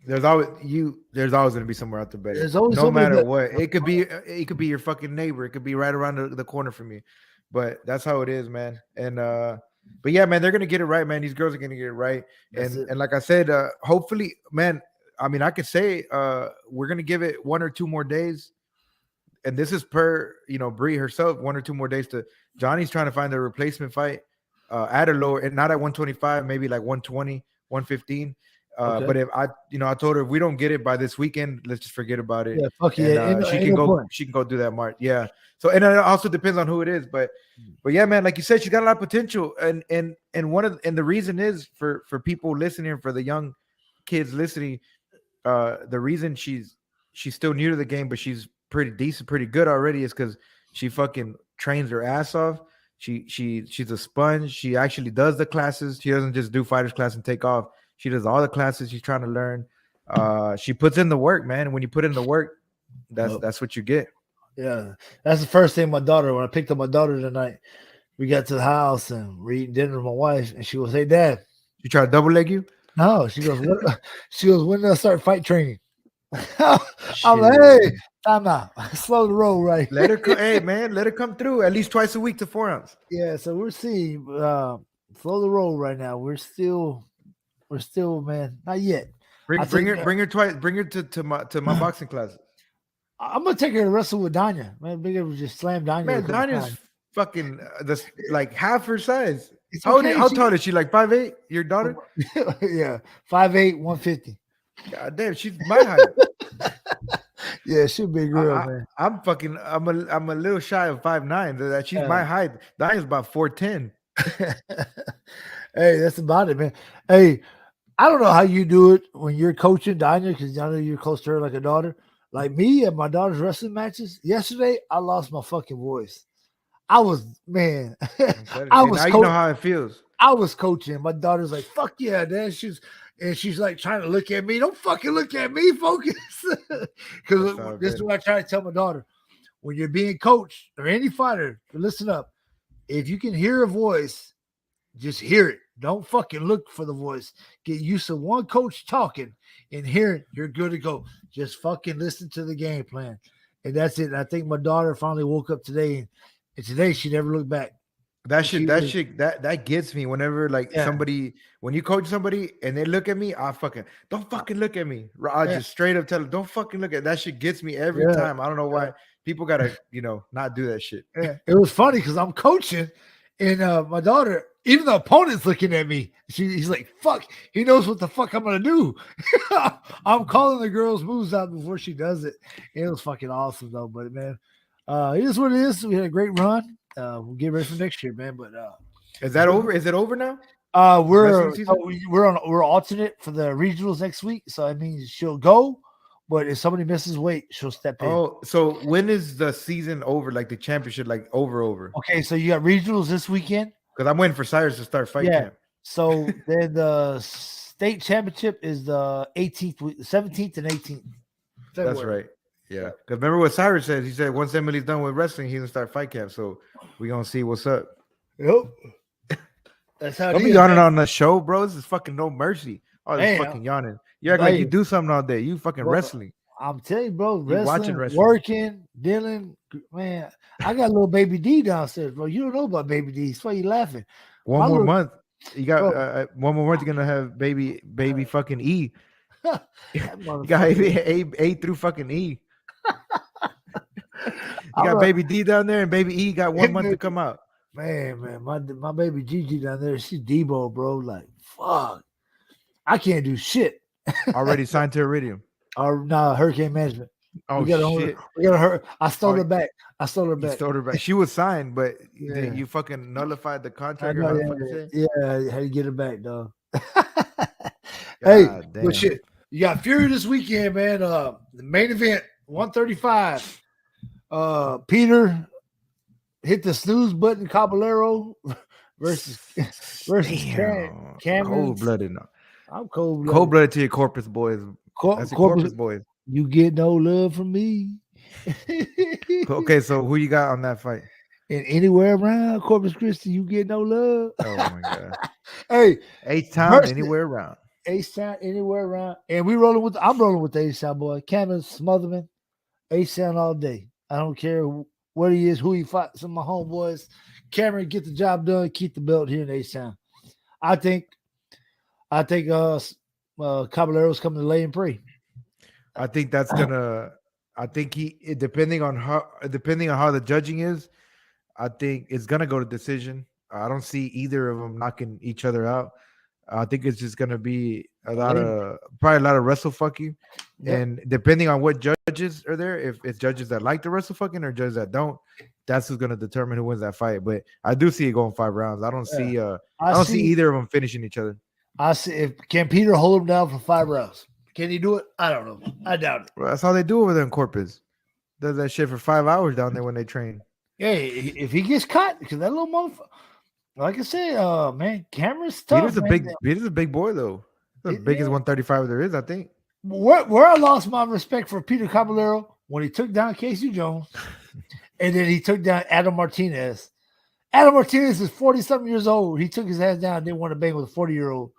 There's always going to be somewhere out there better. There's always no matter better. what. It could be your fucking neighbor. It could be right around the corner from you. But that's how it is, man. And but yeah, man, they're gonna get it right, man. These girls are gonna get it right. And like I said, hopefully, man. I mean, I could say we're gonna give it 1 or 2 more days. And this is per, Bree herself, 1 or 2 more days to Johnny's trying to find a replacement fight at a lower, and not at 125, maybe like 120, 115. Okay. But if I told her if we don't get it by this weekend, let's just forget about it. Yeah, fuck yeah. She can go do that march. Yeah. So, and it also depends on who it is, but yeah, man, like you said, she's got a lot of potential, and the reason is for people listening, for the young kids listening, the reason she's still new to the game, but she's pretty decent, pretty good already, is because she fucking trains her ass off. She's a sponge. She actually does the classes. She doesn't just do fighters class and take off. She does all the classes she's trying to learn. She puts in the work, man. When you put in the work, that's what you get. Yeah, that's the first thing when I picked up my daughter tonight, we got to the house and we're eating dinner with my wife, and she goes, "Hey, Dad." She tried to double leg you? No, she goes, when did I start fight training? I'm like, hey, time out. Slow the roll, right? Let her let her come through at least twice a week to 4 ounce. Yeah, so we're seeing slow the roll right now. We're still, man, not yet. Bring her twice. Bring her to my boxing classes. I'm gonna take her to wrestle with Danya. Man, big able to just slam Danya. Man, Danya's fucking like half her size. It's How okay. tall is she? Like 5'8"? Your daughter? Yeah, 5'8", 150. God damn, she's my height. Yeah, she's a big girl, man. I'm a little shy of 5'9". That she's my height. Danya's about 4'10". Hey, that's about it, man. Hey, I don't know how you do it when you're coaching Danya, because I know you're close to her like a daughter. Like me at my daughter's wrestling matches yesterday, I lost my fucking voice. I was, man. I was. You know how it feels. I was coaching. My daughter's like, "Fuck yeah, Dad." She's like trying to look at me. Don't fucking look at me. Focus. Because this is what I try to tell my daughter. When you're being coached or any fighter, listen up. If you can hear a voice, just hear it. Don't fucking look for the voice. Get used to one coach talking and hearing. You're good to go. Just fucking listen to the game plan. And that's it. And I think my daughter finally woke up today, and today she never looked back. That gets me whenever somebody, when you coach somebody and they look at me, I fucking don't fucking look at me. I just straight up tell them, don't fucking look at that shit. Gets me every time. I don't know why people gotta not do that shit. Yeah, it was funny because I'm coaching and my daughter, even the opponent's looking at me. He's like, "Fuck!" He knows what the fuck I'm gonna do. I'm calling the girl's moves out before she does it. It was fucking awesome though. But man, it is what it is. We had a great run. We'll get ready for next year, man. But is that over? Is it over now? We're alternate for the regionals next week, so that means she'll go. But if somebody misses weight, she'll step in. Oh, so when is the season over? Like the championship, like over? Okay, so you got regionals this weekend. Because I'm waiting for Cyrus to start fight camp. So then the state championship is the 18th, 17th and 18th. That's right. Yeah. Because remember what Cyrus said? He said once Emily's done with wrestling, he's gonna start fight camp. So we're gonna see what's up. Yep. That's how. Don't be yawning on the show, bro. This is fucking no mercy. Oh, this fucking yawning. You act like you do something all day. You fucking wrestling. I'm telling you, bro. Wrestling, working, dealing. Man, I got a little baby D downstairs, bro. You don't know about baby D. That's why you laughing. One more month. You got one more month. You're gonna have baby fucking E. You got A through fucking E. You got baby D down there, and baby E got 1 month to come out. Man, my baby Gigi down there, she's Debo, bro. Like, fuck, I can't do shit. Already signed to Iridium. Hurricane Management. Oh shit! We got her. I stole her back. She was signed, but you fucking nullified the contract. I had to get her back, dog. Hey, but shit, you got Fury this weekend, man. The main event, 135. Peter hit the snooze button, Caballero versus Damn, Cameron. cold blooded. I'm cold Cold blooded. blooded to your Corpus boys. That's your Corpus, Corpus boys. you get no love from me. Okay, so who you got on that fight? And anywhere around Corpus Christi, you get no love. Oh my god. Hey, H-Town, versus anywhere around. A-Sound anywhere around. And we rolling with I'm rolling with the A-Sound boy. Cannon Smotherman, A-Sound all day. I don't care what he is, who he fought. Some of my homeboys. Cameron, get the job done, keep the belt here in A-Sound. I think Caballero's coming to lay and pray. I think that's gonna. I think depending on how the judging is, I think it's gonna go to decision. I don't see either of them knocking each other out. I think it's just gonna be probably a lot of wrestle fucking, and depending on what judges are there, if it's judges that like the wrestle fucking or judges that don't, that's who's gonna determine who wins that fight. But I do see it going 5 rounds. I don't see either of them finishing each other. I see. Can Peter hold him down for 5 rounds? Can he do it? I don't know. I doubt it. Well, that's how they do over there in Corpus. Does that shit for 5 hours down there when they train. Hey, if he gets caught, because that little motherfucker, like I said, man, Cameron's tough. Peter's a big boy though. The biggest 135 there is, I think. Where I lost my respect for Peter Caballero when he took down Casey Jones, and then he took down Adam Martinez. Adam Martinez is 40-something years old. He took his ass down and didn't want to bang with a 40-year-old.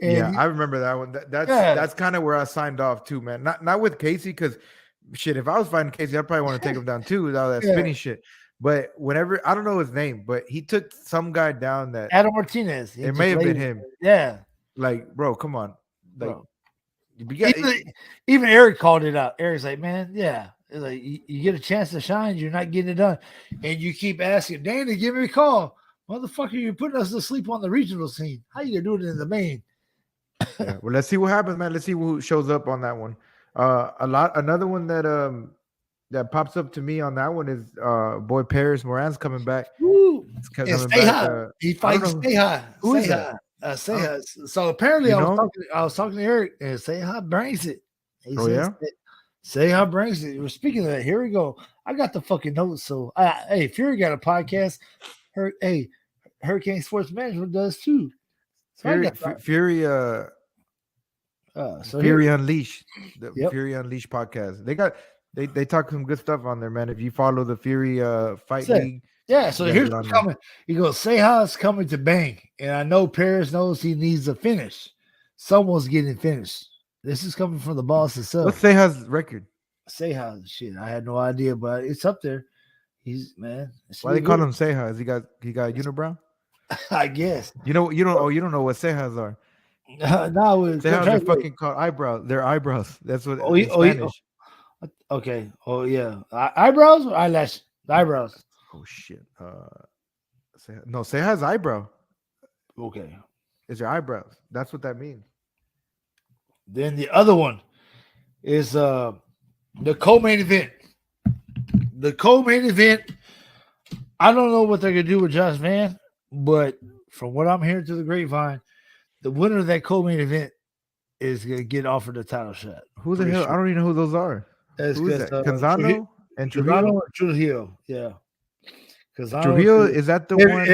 Yeah, I remember that one. That's kind of where I signed off too, man. Not with Casey, because shit, if I was fighting Casey, I'd probably want to take him down too with all that spinning shit. But whenever, I don't know his name, but he took some guy down that Adam Martinez. It may have been him. Yeah. Like, bro, come on. Like, even Eric called it out. Eric's like, man, yeah. Like, you get a chance to shine, you're not getting it done. And you keep asking, Danny, give me a call. Motherfucker, you're putting us to sleep on the regional scene. How you gonna do it in the main? Yeah. Well, let's see what happens, man. Let's see who shows up on that one. Another one that pops up to me on that one is boy Paris Moran's coming back. Woo. He fights Stay High. Who is that? Say High. So apparently I was talking to Eric, and Say High brings it. He says, Say High brings it. We're speaking of that. Here we go. I got the fucking notes. So hey, Fury got a podcast. Hurricane Sports Management does too. So Fury Unleashed, the Fury Unleashed podcast. They talk some good stuff on there, man. If you follow the Fury Fight League, so here's what's coming. He goes, "Say how it's coming to bang," and I know Paris knows he needs a finish. Someone's getting finished. This is coming from the boss himself. What's Seja's record? Seja, shit, I had no idea, but it's up there. He's man. Why they call him Seja? Is he got unibrow? I guess. You don't know what Sejas are. No, Sejas are fucking called eyebrows. They're eyebrows. That's what Spanish. Okay. Oh yeah. Eyebrows or eyelash? Eyebrows. Oh shit. Seja's eyebrow. Okay. It's your eyebrows. That's what that means. Then the other one is the co-main event. The co-main event. I don't know what they're gonna do with Josh Van, but from what I'm hearing through the grapevine, the winner of that co-main event is gonna get offered a title shot. Who the hell? Sure. I don't even know who those are. Who is that? Canzano and Trujillo? Trujillo, yeah. Trujillo, is that the one?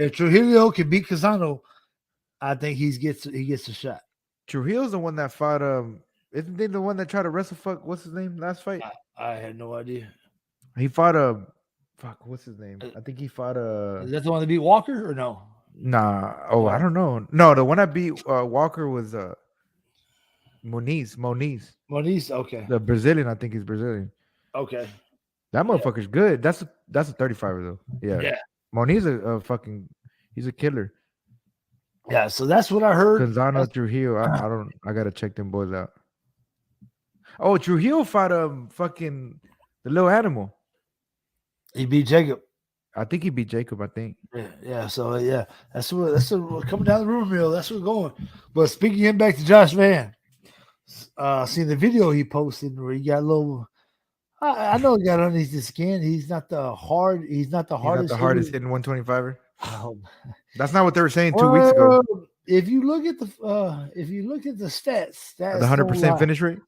If Trujillo can beat Canzano, I think he gets a shot. Trujillo's the one that fought. Isn't he the one that tried to wrestle fuck? What's his name? Last fight? I had no idea. He fought fuck. What's his name? I think he fought Is that the one that beat Walker or no? Nah. Oh, I don't know. No, the one that beat Walker was Moniz. Okay. The Brazilian. I think he's Brazilian. Okay. That motherfucker's good. That's a 35er though. Yeah. Moniz he's a killer. Yeah, so that's what I heard. Canzano, Trujillo. I gotta check them boys out. Oh, Trujillo fought fucking the little animal. He beat Jacob. I think he beat Jacob. I think. Yeah. So that's what coming down the rumor mill. That's what's going. But speaking him back to Josh Van, seeing the video he posted where he got a little. I know he got underneath his skin. He's not the hardest. He's not the hardest hitting 125er. That's not what they were saying 2 weeks ago. If you look at the stats, the 100% finish rate,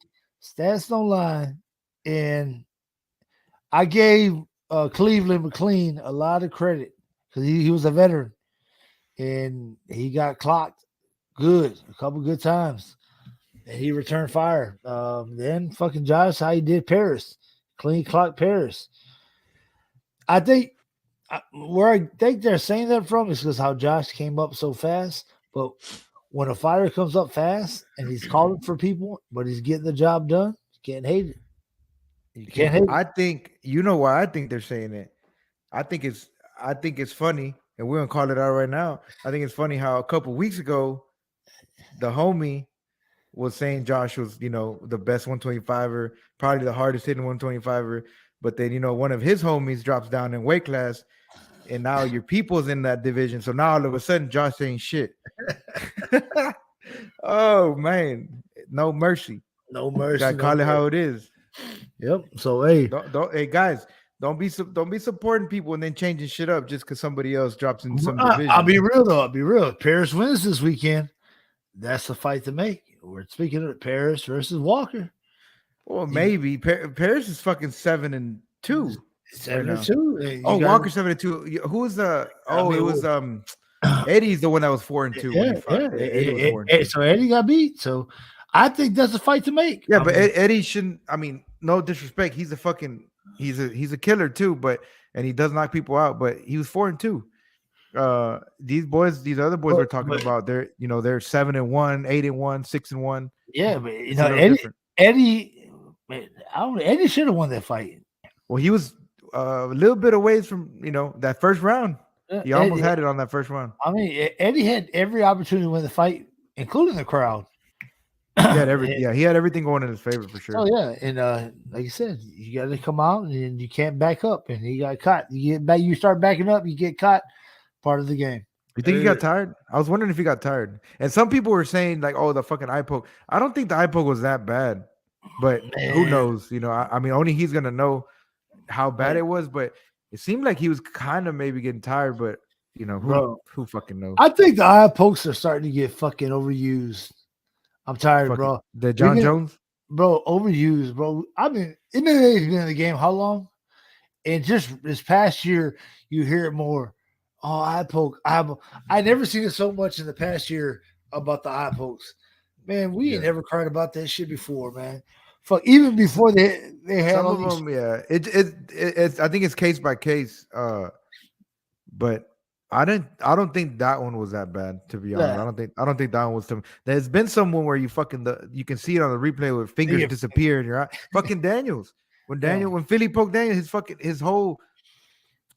stats don't lie, and I gave Cleveland McLean a lot of credit because he was a veteran and he got clocked good a couple good times and he returned fire. Then fucking Josh, how he did Paris, clean clock Paris. I think where I think they're saying that from is because how Josh came up so fast. But when a fighter comes up fast and he's calling for people, but he's getting the job done, you can't hate it. You Can't can't. hate it. I think you know why I think they're saying it. I think it's funny, and we're gonna call it out right now. I think it's funny how a couple weeks ago, the homie was saying Josh was, the best 125er, probably the hardest hitting 125er. But then, one of his homies drops down in weight class, and now your people's in that division. So now all of a sudden, Josh ain't shit. Oh man, no mercy. No mercy. Gotta call it how it is. Yep. So hey, Hey guys, don't be supporting people and then changing shit up just because somebody else drops in some I'll division. be real though. I'll be real. If Paris wins this weekend, that's the fight to make. We're speaking of Paris versus Walker. Well, maybe Paris is fucking 7-2. 7-2. Oh, Walker 7-2. Who was the? Oh, it was Eddie's the one that was 4-2 when he fought. Eddie was 4-2. So Eddie got beat. So I think that's a fight to make. Yeah, but Eddie shouldn't. I mean, no disrespect. He's a killer too. And he does knock people out. But he was 4-2. These other boys we're talking about, they're 7-1, 8-1, 6-1. Yeah, but Eddie, man, Eddie should have won that fight. Well, he was a little bit away from that first round. He almost had it on that first round. I mean, Eddie had every opportunity to win the fight, including the crowd. He had he had everything going in his favor for sure. Oh yeah, and like you said, you got to come out and you can't back up, and he got caught. You get back, you start backing up, you get caught. Part of the game. You think he got tired? I was wondering if he got tired. And some people were saying like, "Oh, the fucking eye poke." I don't think the eye poke was that bad, but who knows? I mean, only he's gonna know how bad it was. But it seemed like he was kind of maybe getting tired. But who fucking knows? I think the eye pokes are starting to get fucking overused. I'm tired, bro. The John Jones, bro, overused, bro. I mean, MMA's been in the game how long? And just this past year, you hear it more. Oh, eye poke. I never seen it so much in the past year about the eye pokes. Man, we ain't never cried about that shit before, man. Fuck, even before they had some of them, yeah. It's I think it's case by case. But I don't think that one was that bad, to be honest. I don't think that one was some. There's been someone where you can see it on the replay where fingers disappear in your eye. Fucking Daniels. When Philly poked Daniels, his whole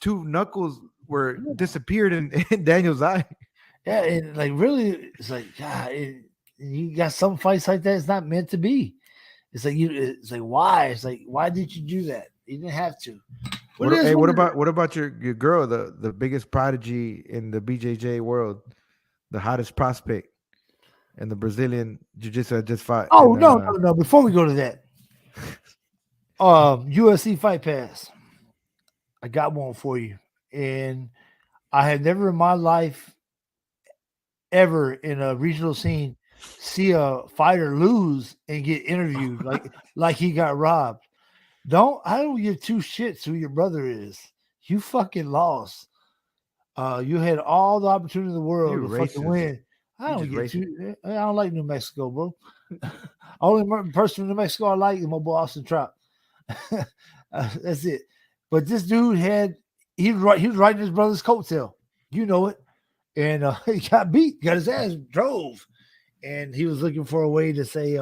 two knuckles were disappeared in Daniel's eye. Yeah, and like really, it's like God. You got some fights like that. It's not meant to be. It's like why? It's like why did you do that? You didn't have to. What about your girl, the biggest prodigy in the BJJ world, the hottest prospect, and the Brazilian jiu-jitsu just fought? Oh no! Before we go to that, UFC Fight Pass. I got one for you. And I had never in my life ever in a regional scene see a fighter lose and get interviewed like he got robbed. I don't give two shits who your brother is. You fucking lost. You had all the opportunity in the world to fucking win. I don't like New Mexico, bro. Only person in New Mexico I like is my boy Austin Trout. That's it. But this dude he was riding his brother's coattail. You know it. And he got beat, got his ass drove. And he was looking for a way to say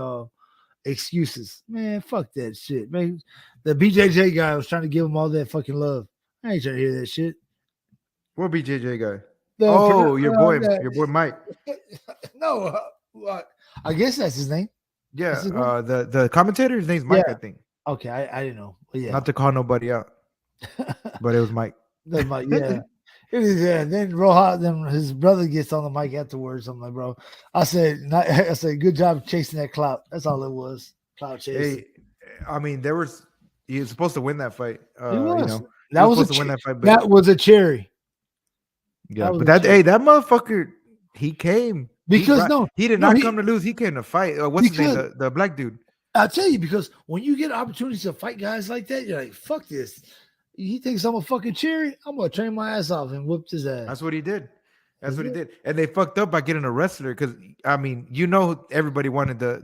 excuses. Man, fuck that shit. Man, the BJJ guy was trying to give him all that fucking love. I ain't trying to hear that shit. What BJJ guy? Your boy Mike. No, I guess that's his name. Yeah, the commentator, his name's Mike, I think. Okay, I didn't know. But yeah. Not to call nobody out. But it was Mike. That's Mike, yeah. It was, then Rojas, then his brother gets on the mic afterwards. I'm like, bro, I said, good job chasing that clout. That's all it was. Clout chasing. Hey, I mean, he was supposed to win that fight. He was. That was supposed to win that fight. But that was a cherry. Yeah, that motherfucker, he came because he did not come to lose. He came to fight. What's his name? The black dude. I'll tell you, because when you get opportunities to fight guys like that, you're like, fuck this. He thinks I'm a fucking cherry. I'm gonna train my ass off and whoop his ass. That's what he did. That's Is what he it? did. And they fucked up by getting a wrestler because I mean, everybody wanted the